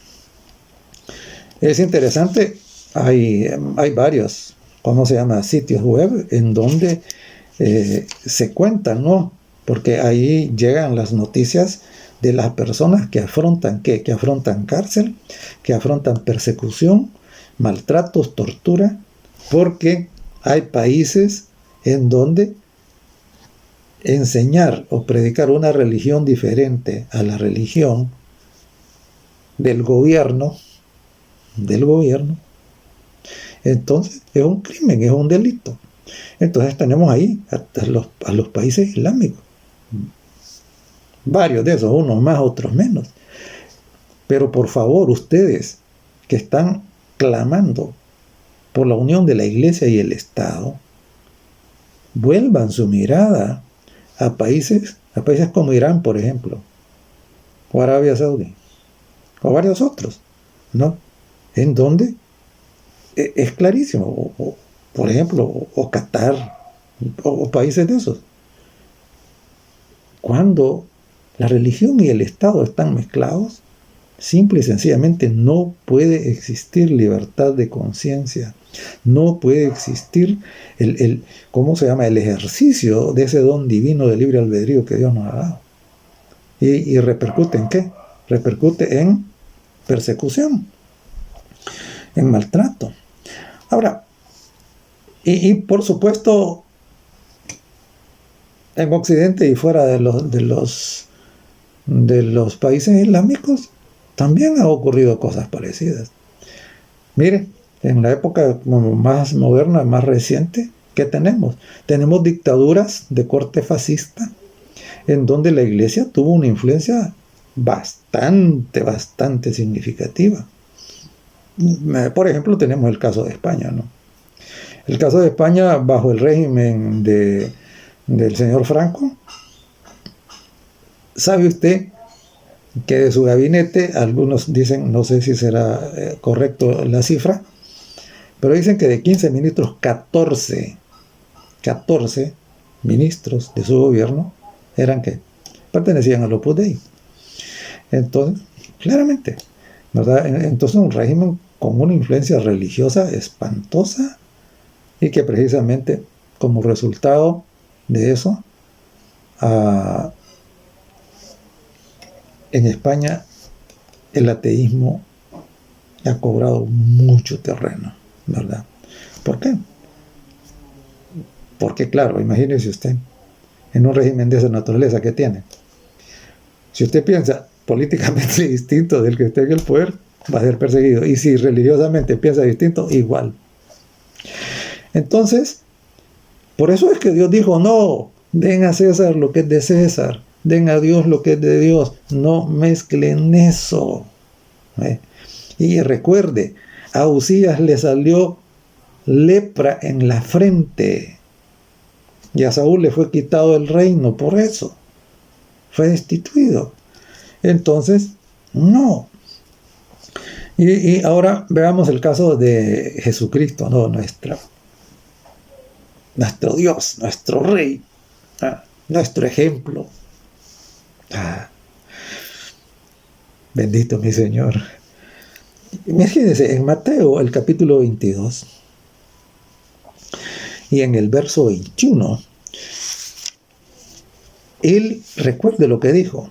Es interesante, hay varios, ¿cómo se llama?, sitios web en donde se cuentan, ¿no? Porque ahí llegan las noticias de las personas que afrontan, ¿qué? Que afrontan cárcel, que afrontan persecución, maltratos, tortura, porque hay países en donde enseñar o predicar una religión diferente a la religión del gobierno, entonces es un crimen, es un delito. Entonces tenemos ahí a los países islámicos, varios de esos, unos más, otros menos. Pero por favor, ustedes que están clamando por la unión de la Iglesia y el Estado, vuelvan su mirada a países como Irán, por ejemplo, o Arabia Saudí, o varios otros, ¿no? En donde es clarísimo, por ejemplo, o Qatar, o países de esos. Cuando la religión y el Estado están mezclados, simple y sencillamente no puede existir libertad de conciencia, no puede existir ¿cómo se llama?, el ejercicio de ese don divino de libre albedrío que Dios nos ha dado. ¿Y repercute en qué? Repercute en persecución, en maltrato. Ahora, y por supuesto, en Occidente y fuera de los países islámicos, también ha ocurrido cosas parecidas. Mire, en la época más moderna, más reciente, ¿qué tenemos? Tenemos dictaduras de corte fascista, en donde la Iglesia tuvo una influencia bastante significativa. Por ejemplo, tenemos el caso de España, ¿no? El caso de España, bajo el régimen del señor Franco, ¿sabe usted que de su gabinete, algunos dicen, no sé si será correcto la cifra, pero dicen que de 15 ministros, 14 ministros de su gobierno eran que pertenecían al Opus Dei? Entonces, claramente, ¿verdad? Entonces un régimen con una influencia religiosa espantosa, y que precisamente como resultado de eso, en España el ateísmo ha cobrado mucho terreno, ¿verdad? ¿Por qué? Porque claro, imagínese usted, en un régimen de esa naturaleza que tiene, si usted piensa políticamente distinto del que esté en el poder, va a ser perseguido, y si religiosamente piensa distinto, igual. Entonces, por eso es que Dios dijo, no, den a César lo que es de César, den a Dios lo que es de Dios, no mezclen eso. Y recuerde, a Uzías le salió lepra en la frente, y a Saúl le fue quitado el reino por eso, fue destituido. Entonces, no. Y ahora veamos el caso de Jesucristo, ¿no? Nuestro Dios, nuestro Rey, nuestro ejemplo. Bendito mi Señor. Imagínense, en Mateo, el capítulo 22, y en el verso 21, él, recuerde lo que dijo.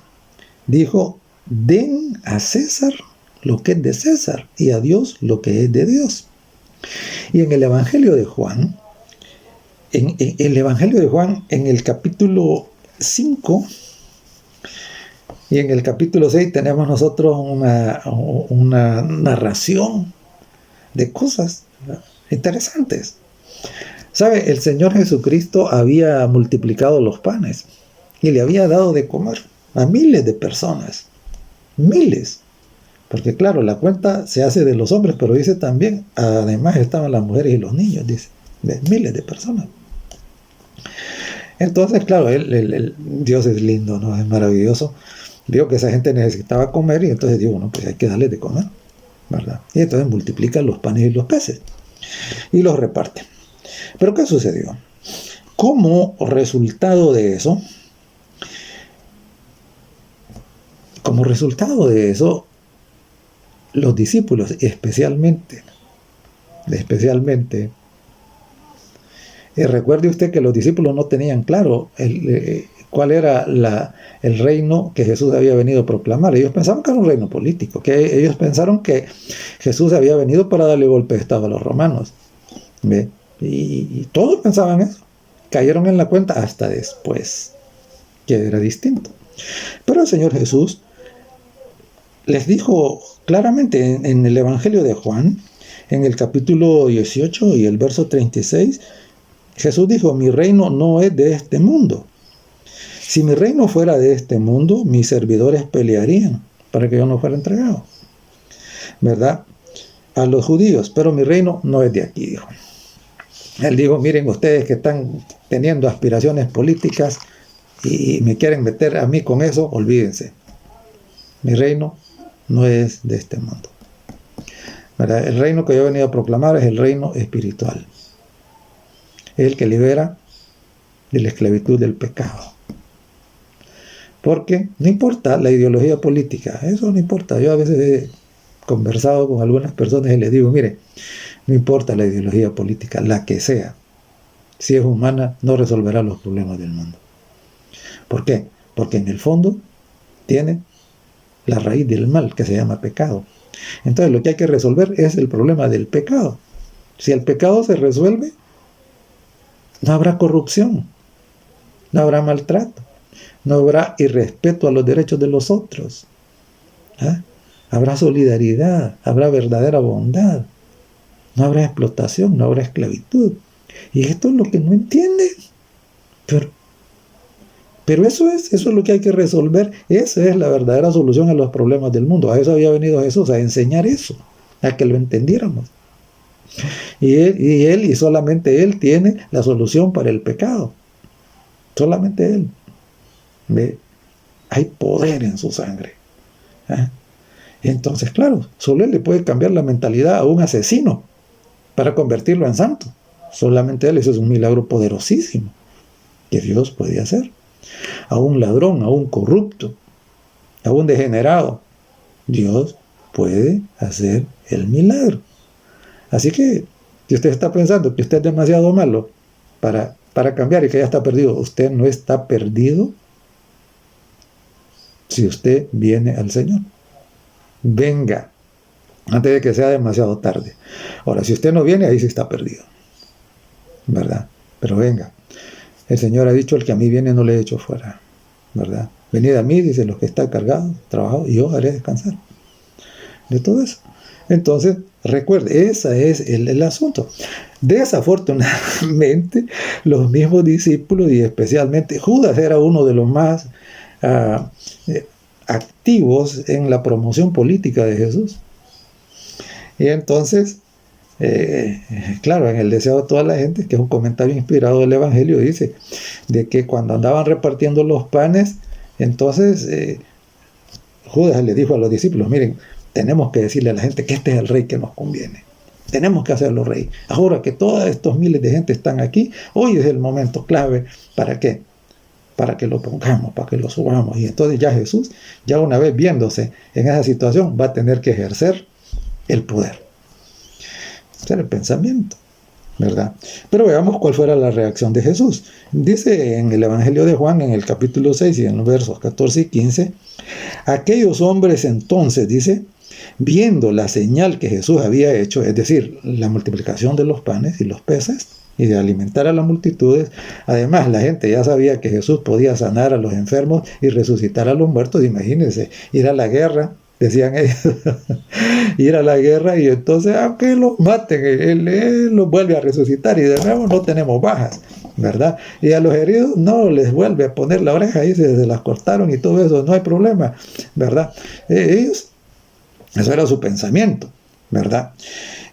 Dijo, den a César lo que es de César, y a Dios lo que es de Dios. Y en el Evangelio de Juan, en el capítulo 5 y en el capítulo 6 tenemos nosotros una narración de cosas interesantes. ¿Sabe? El Señor Jesucristo había multiplicado los panes y le había dado de comer a miles de personas. Miles. Porque claro, la cuenta se hace de los hombres, pero dice también, además estaban las mujeres y los niños, dice, de miles de personas. Entonces, claro, Dios es lindo, ¿no? Es maravilloso. vio que esa gente necesitaba comer y entonces dijo, bueno, pues hay que darles de comer, ¿verdad? Y entonces multiplica los panes y los peces y los reparte. Pero ¿qué sucedió? Como resultado de eso, los discípulos, especialmente, recuerde usted que los discípulos no tenían claro cuál era el reino que Jesús había venido a proclamar. Ellos pensaban que era un reino político, que ellos pensaron que Jesús había venido para darle golpe de estado a los romanos. ¿Ve? Y todos pensaban eso. Cayeron en la cuenta hasta después, que era distinto. Pero el Señor Jesús les dijo claramente en el Evangelio de Juan, en el capítulo 18 y el verso 36, Jesús dijo, mi reino no es de este mundo. Si mi reino fuera de este mundo, mis servidores pelearían para que yo no fuera entregado, ¿verdad? A los judíos, pero mi reino no es de aquí, dijo. Él dijo, miren ustedes que están teniendo aspiraciones políticas y me quieren meter a mí con eso, olvídense. Mi reino no es de este mundo, ¿verdad? El reino que yo he venido a proclamar es el reino espiritual. Es el que libera de la esclavitud del pecado. Porque no importa la ideología política, eso no importa. Yo a veces he conversado con algunas personas y les digo, mire, no importa la ideología política, la que sea, si es humana, no resolverá los problemas del mundo. ¿Por qué? Porque en el fondo tiene la raíz del mal, que se llama pecado. Entonces lo que hay que resolver es el problema del pecado. Si el pecado se resuelve, no habrá corrupción, no habrá maltrato, no habrá irrespeto a los derechos de los otros. Habrá solidaridad, habrá verdadera bondad, no habrá explotación, no habrá esclavitud. Y esto es lo que no entienden. Pero eso es lo que hay que resolver. Esa es la verdadera solución a los problemas del mundo. A eso había venido Jesús, a enseñar eso, a que lo entendiéramos. Y él y solamente Él tiene la solución para el pecado. Solamente Él. ¿Ve? Hay poder en su sangre. Entonces, claro, solo Él le puede cambiar la mentalidad a un asesino para convertirlo en santo. Solamente Él, eso es un milagro poderosísimo que Dios puede hacer. A un ladrón, a un corrupto, a un degenerado, Dios puede hacer el milagro. Así que, si usted está pensando que usted es demasiado malo para cambiar y que ya está perdido, usted no está perdido si usted viene al Señor. Venga, antes de que sea demasiado tarde. Ahora, si usted no viene, ahí sí está perdido, ¿verdad? Pero venga. El Señor ha dicho, el que a mí viene no le echo fuera, ¿verdad? Venid a mí, dice, los que están cargados, trabajados, y yo haré descansar de todo eso. Entonces, recuerde, ese es el asunto. Desafortunadamente, los mismos discípulos, y especialmente Judas, era uno de los más activos en la promoción política de Jesús. Y entonces, claro, en el deseo de toda la gente, que es un comentario inspirado del Evangelio, dice de que cuando andaban repartiendo los panes, entonces Judas le dijo a los discípulos, miren, tenemos que decirle a la gente que este es el rey que nos conviene. Tenemos que hacerlo rey. Ahora que todos estos miles de gente están aquí, hoy es el momento clave. ¿Para qué? Para que lo pongamos, para que lo subamos. Y entonces ya Jesús, ya una vez viéndose en esa situación, va a tener que ejercer el poder. Ese era el pensamiento, ¿verdad? Pero veamos cuál fuera la reacción de Jesús. Dice en el Evangelio de Juan, en el capítulo 6 y en los versos 14 y 15, aquellos hombres entonces, dice, viendo la señal que Jesús había hecho, es decir, la multiplicación de los panes y los peces, y de alimentar a las multitudes. Además, la gente ya sabía que Jesús podía sanar a los enfermos y resucitar a los muertos. Imagínense, ir a la guerra, decían ellos, ir a la guerra y entonces, aunque los maten, él los vuelve a resucitar y de nuevo no tenemos bajas, ¿verdad? Y a los heridos no les vuelve a poner la oreja y se las cortaron y todo eso, no hay problema, ¿verdad? Ellos, eso era su pensamiento. ¿verdad?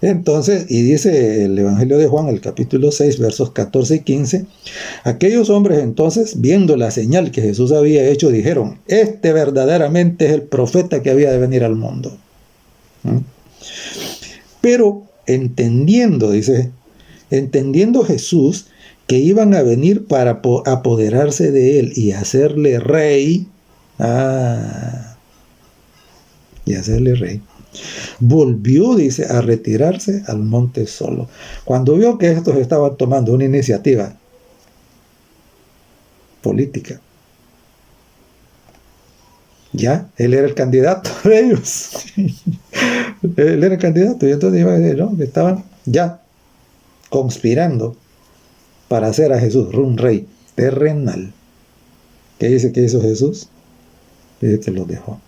Entonces, y dice el Evangelio de Juan, el capítulo 6, versos 14 y 15, aquellos hombres entonces, viendo la señal que Jesús había hecho, dijeron, este verdaderamente es el profeta que había de venir al mundo. ¿Mm? Pero entendiendo, dice, entendiendo Jesús que iban a venir para apoderarse de él y hacerle rey, volvió, dice, a retirarse al monte solo. Cuando vio que estos estaban tomando una iniciativa política, ya, él era el candidato de ellos. Él era el candidato, y entonces iba a decir, ¿no? Que estaban ya conspirando para hacer a Jesús un rey terrenal. ¿Qué dice que hizo Jesús? Dice que los dejó.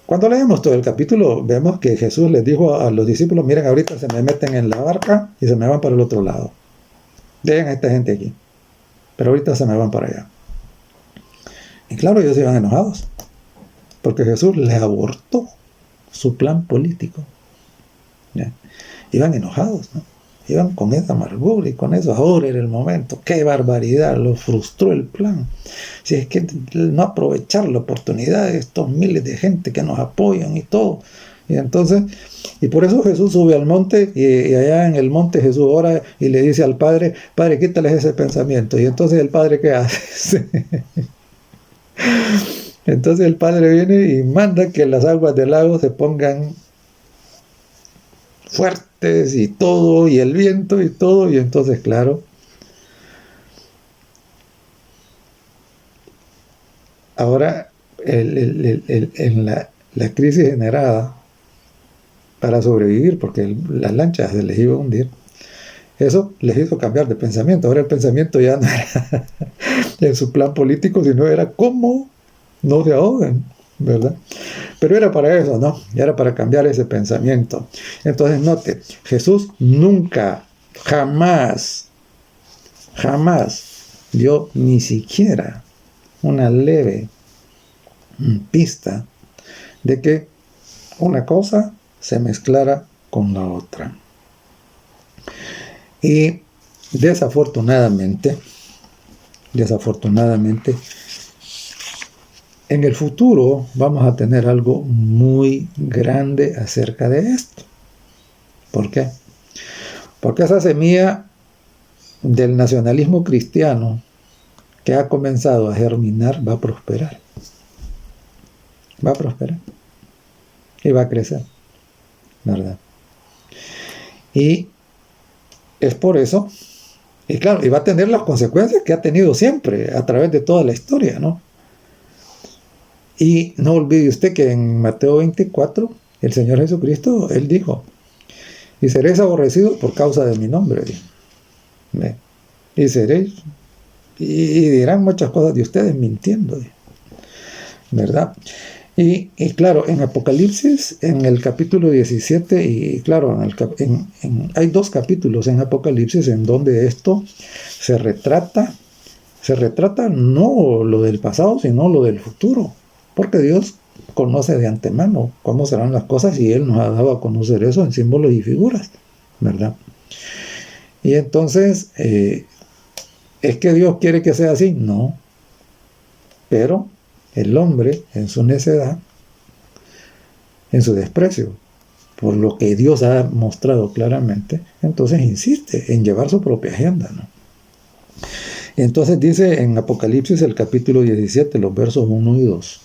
Cuando leemos todo el capítulo, vemos que Jesús les dijo a los discípulos, miren, ahorita se me meten en la barca y se me van para el otro lado. Dejen a esta gente aquí. Pero ahorita se me van para allá. Y claro, ellos iban enojados, porque Jesús les abortó su plan político. ¿Ya? Iban enojados, ¿no? Iban con esa amargura y con eso, ahora era el momento, qué barbaridad, los frustró el plan. Si es que no aprovechar la oportunidad de estos miles de gente que nos apoyan y todo. Y entonces, y por eso Jesús sube al monte, y allá en el monte Jesús ora y le dice al Padre, Padre, quítales ese pensamiento. Y entonces el Padre, ¿qué hace? Entonces el Padre viene y manda que las aguas del lago se pongan fuertes y todo, y el viento y todo, y entonces, claro, ahora en la crisis generada para sobrevivir, porque las lanchas se les iba a hundir, eso les hizo cambiar de pensamiento. Ahora el pensamiento ya no era en su plan político, sino era cómo no se ahogan, ¿verdad? Pero era para eso, ¿no? Era para cambiar ese pensamiento. Entonces, note, Jesús nunca, jamás dio ni siquiera una leve pista de que una cosa se mezclara con la otra. Y desafortunadamente, en el futuro vamos a tener algo muy grande acerca de esto. ¿Por qué? Porque esa semilla del nacionalismo cristiano que ha comenzado a germinar va a prosperar. Va a prosperar. Y va a crecer. ¿Verdad? Y es por eso, y claro, y va a tener las consecuencias que ha tenido siempre a través de toda la historia, ¿no? Y no olvide usted que en Mateo 24, el Señor Jesucristo, Él dijo, y seréis aborrecidos por causa de mi nombre. Y seréis, y dirán muchas cosas de ustedes mintiendo, ¿verdad? Y claro, en Apocalipsis, en el capítulo 17, y claro, hay 2 capítulos en Apocalipsis en donde esto se retrata no lo del pasado, sino lo del futuro. Porque Dios conoce de antemano cómo serán las cosas y Él nos ha dado a conocer eso en símbolos y figuras, ¿verdad? Y entonces, ¿es que Dios quiere que sea así? No. Pero el hombre, en su necedad, en su desprecio, por lo que Dios ha mostrado claramente, entonces insiste en llevar su propia agenda, ¿no? Entonces dice en Apocalipsis el capítulo 17, los versos 1 y 2.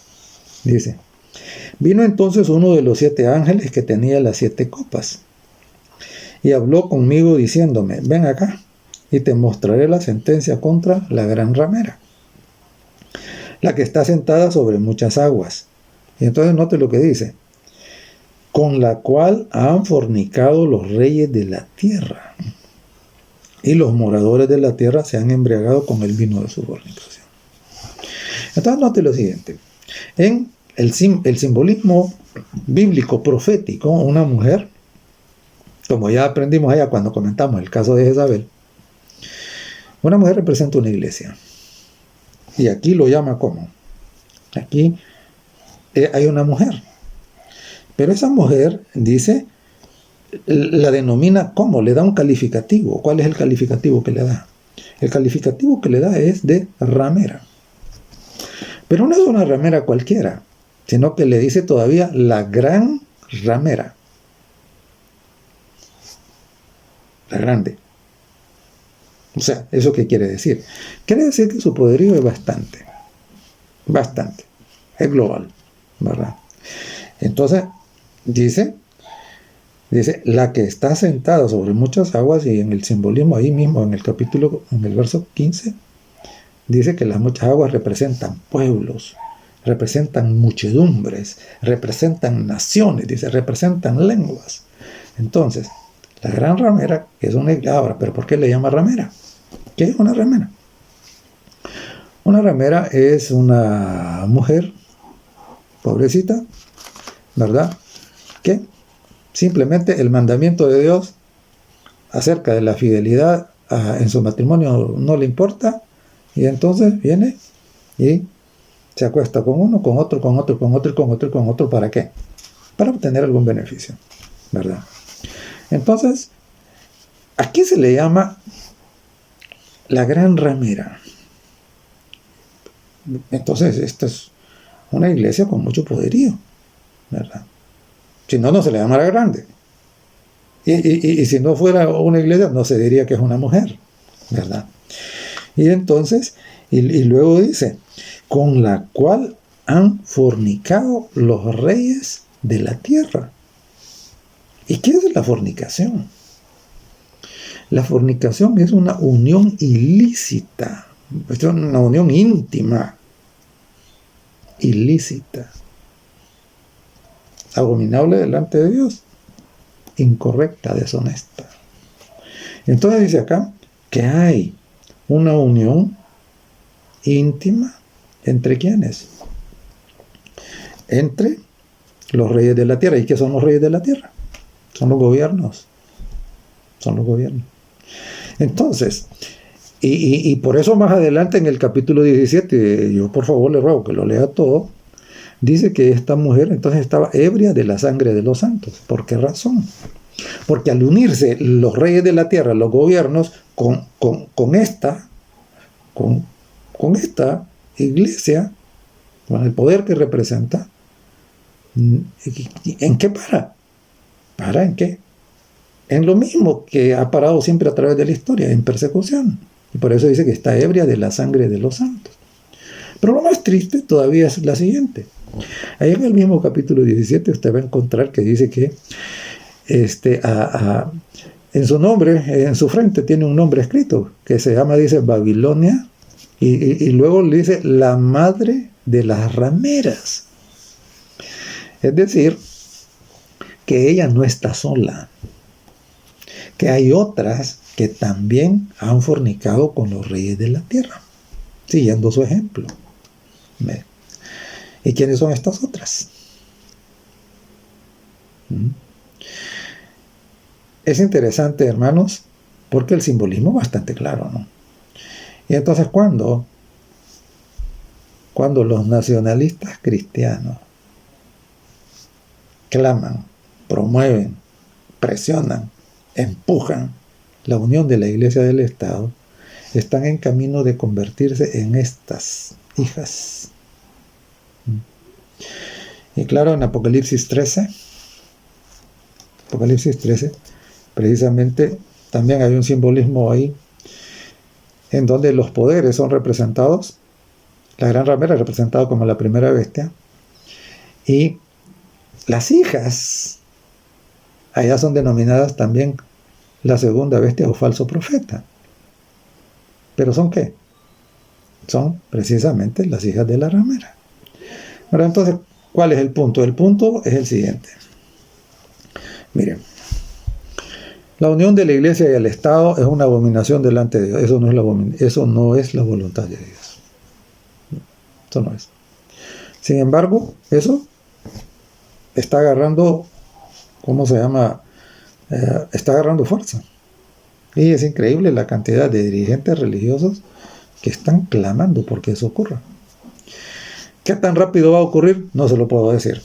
Dice, vino entonces uno de los 7 ángeles que tenía las 7 copas, y habló conmigo diciéndome, ven acá, y te mostraré la sentencia contra la gran ramera, la que está sentada sobre muchas aguas. Y entonces note lo que dice, con la cual han fornicado los reyes de la tierra, y los moradores de la tierra se han embriagado con el vino de su fornicación. Entonces note lo siguiente, en el simbolismo bíblico profético, una mujer, como ya aprendimos allá cuando comentamos el caso de Jezabel, una mujer representa una iglesia. Y aquí lo llama como. Aquí hay una mujer. Pero esa mujer dice la denomina ¿cómo? Le da un calificativo. ¿Cuál es el calificativo que le da? El calificativo que le da es de ramera. Pero no es una ramera cualquiera, sino que le dice todavía la gran ramera. La grande. O sea, ¿eso qué quiere decir? Quiere decir que su poderío es bastante. Bastante. Es global, ¿verdad? Entonces, dice, la que está sentada sobre muchas aguas, y en el simbolismo ahí mismo, en el capítulo, en el verso 15, dice que las muchas aguas representan pueblos, representan muchedumbres, representan naciones, dice, representan lenguas. Entonces, la gran ramera, que es una iglesia, ahora, ¿pero por qué le llama ramera? ¿Qué es una ramera? Una ramera es una mujer, pobrecita, ¿verdad? Que simplemente el mandamiento de Dios acerca de la fidelidad en su matrimonio no le importa, y entonces viene y se acuesta con uno, con otro, con otro, con otro, con otro, con otro. ¿Para qué? Para obtener algún beneficio, ¿verdad? Entonces, aquí se le llama la gran ramera. Entonces, esta es una iglesia con mucho poderío, ¿verdad? Si no, no se le llama la grande. Y si no fuera una iglesia, no se diría que es una mujer, ¿verdad? Y entonces, y luego dice, con la cual han fornicado los reyes de la tierra. ¿Y qué es la fornicación? La fornicación es una unión ilícita, es una unión íntima, ilícita, abominable delante de Dios, incorrecta, deshonesta. Entonces dice acá que hay una unión íntima ¿entre quiénes? Entre los reyes de la tierra. ¿Y qué son los reyes de la tierra? Son los gobiernos. Son los gobiernos. Entonces, y por eso más adelante en el capítulo 17, yo por favor le ruego que lo lea todo, dice que esta mujer entonces estaba ebria de la sangre de los santos. ¿Por qué razón? Porque al unirse los reyes de la tierra, los gobiernos, con esta iglesia, con el poder que representa, ¿en qué para? ¿Para en qué? En lo mismo que ha parado siempre a través de la historia, en persecución. Y por eso dice que está ebria de la sangre de los santos. Pero lo más triste todavía es la siguiente. Ahí en el mismo capítulo 17 usted va a encontrar que dice que en su nombre, en su frente tiene un nombre escrito que se llama, dice, Babilonia, y luego le dice la madre de las rameras. Es decir, que ella no está sola, que hay otras que también han fornicado con los reyes de la tierra, siguiendo su ejemplo. ¿Y quiénes son estas otras? Es interesante, hermanos, porque el simbolismo es bastante claro, ¿no? Y entonces, cuando los nacionalistas cristianos claman, promueven, presionan, empujan la unión de la Iglesia del Estado, están en camino de convertirse en estas hijas. Y claro, en Apocalipsis 13, precisamente también hay un simbolismo ahí en donde los poderes son representados. La gran ramera es representada como la primera bestia, y las hijas allá son denominadas también la segunda bestia o falso profeta. ¿Pero son qué? Son precisamente las hijas de la ramera. Pero entonces, ¿cuál es el punto? El punto es el siguiente. Miren, la unión de la Iglesia y el Estado es una abominación delante de Dios. Eso no es la voluntad de Dios. Eso no es. Sin embargo, eso está agarrando, está agarrando fuerza. Y es increíble la cantidad de dirigentes religiosos que están clamando porque eso ocurra. ¿Qué tan rápido va a ocurrir? No se lo puedo decir.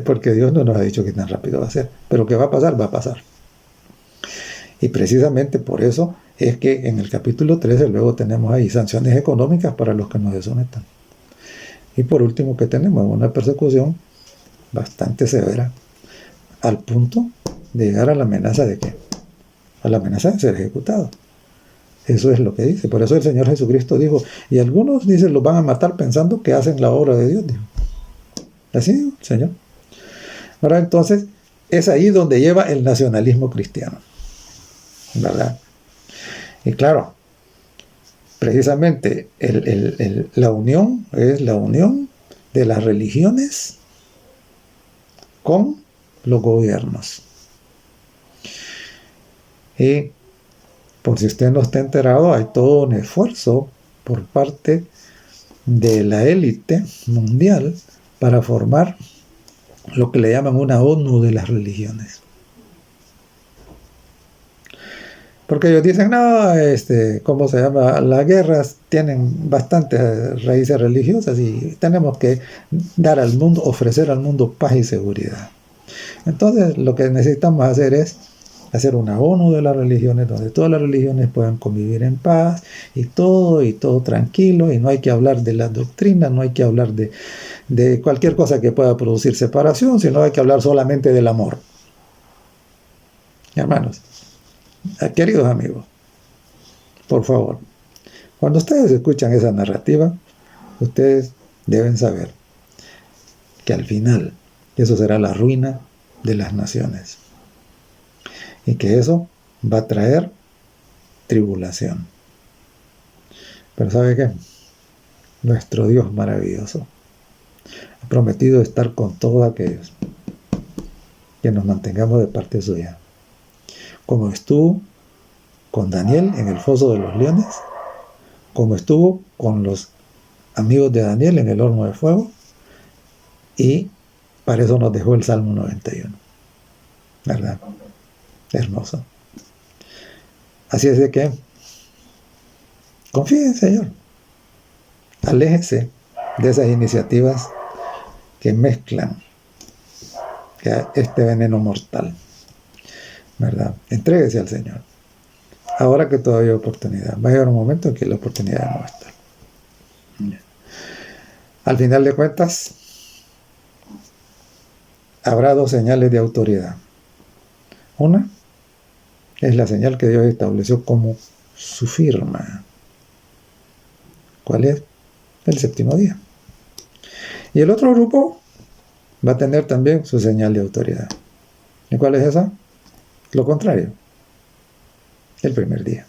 porque Dios no nos ha dicho que tan rápido va a ser, pero que va a pasar, va a pasar. Y precisamente por eso es que en el capítulo 13 luego tenemos ahí sanciones económicas para los que nos desonestan. Y por último, que tenemos una persecución bastante severa, al punto de llegar a la amenaza de ¿qué? A la amenaza de ser ejecutado. Eso es lo que dice. Por eso el Señor Jesucristo dijo, y algunos dicen los van a matar pensando que hacen la obra de Dios. Dijo. Así dijo el Señor. Ahora entonces, es ahí donde lleva el nacionalismo cristiano. ¿Verdad? Y claro, precisamente la unión es la unión de las religiones con los gobiernos. Y por si usted no está enterado, hay todo un esfuerzo por parte de la élite mundial para formar lo que le llaman una ONU de las religiones. Porque ellos dicen, no, ¿cómo se llama? Las guerras tienen bastantes raíces religiosas y tenemos que dar al mundo, ofrecer al mundo paz y seguridad. Entonces, lo que necesitamos hacer es hacer una ONU de las religiones, donde todas las religiones puedan convivir en paz y todo tranquilo, y no hay que hablar de la doctrina, no hay que hablar de cualquier cosa que pueda producir separación, sino hay que hablar solamente del amor. Hermanos, queridos amigos, por favor, cuando ustedes escuchan esa narrativa, ustedes deben saber que al final eso será la ruina de las naciones y que eso va a traer tribulación. Pero ¿sabe qué? Nuestro Dios maravilloso ha prometido estar con todos aquellos que nos mantengamos de parte suya, como estuvo con Daniel en el foso de los leones, como estuvo con los amigos de Daniel en el horno de fuego, y para eso nos dejó el Salmo 91. ¿Verdad? Hermoso. Así es de que confíe en el Señor. Aléjese de esas iniciativas que mezclan este veneno mortal. ¿Verdad? Entréguese al Señor. Ahora que todavía hay oportunidad. Va a llegar un momento en que la oportunidad no va a estar. Al final de cuentas, habrá dos señales de autoridad. Una es la señal que Dios estableció como su firma. ¿Cuál es? El séptimo día. Y el otro grupo va a tener también su señal de autoridad. ¿Y cuál es esa? Lo contrario. El primer día.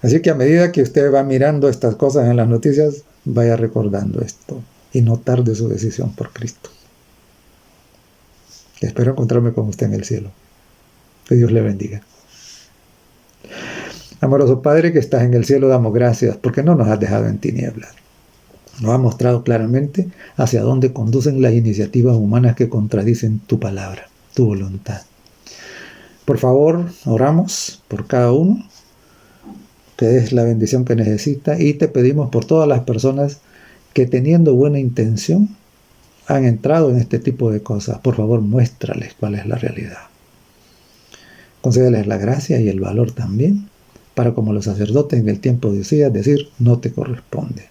Así que a medida que usted va mirando estas cosas en las noticias, vaya recordando esto y no tarde su decisión por Cristo. Espero encontrarme con usted en el cielo. Que Dios le bendiga. Amoroso Padre que estás en el cielo, damos gracias porque no nos has dejado en tinieblas. Nos has mostrado claramente hacia dónde conducen las iniciativas humanas que contradicen tu palabra, tu voluntad. Por favor, oramos por cada uno, que des la bendición que necesita, y te pedimos por todas las personas que teniendo buena intención han entrado en este tipo de cosas. Por favor, muéstrales cuál es la realidad. Concédeles la gracia y el valor también, para como los sacerdotes en el tiempo de Usías decir, no te corresponde.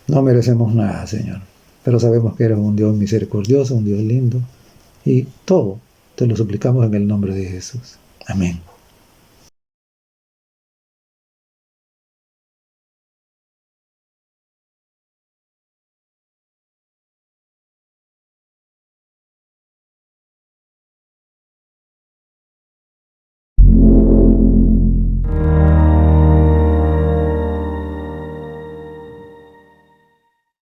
No merecemos nada, Señor, pero sabemos que eres un Dios misericordioso, un Dios lindo, y todo te lo suplicamos en el nombre de Jesús. Amén.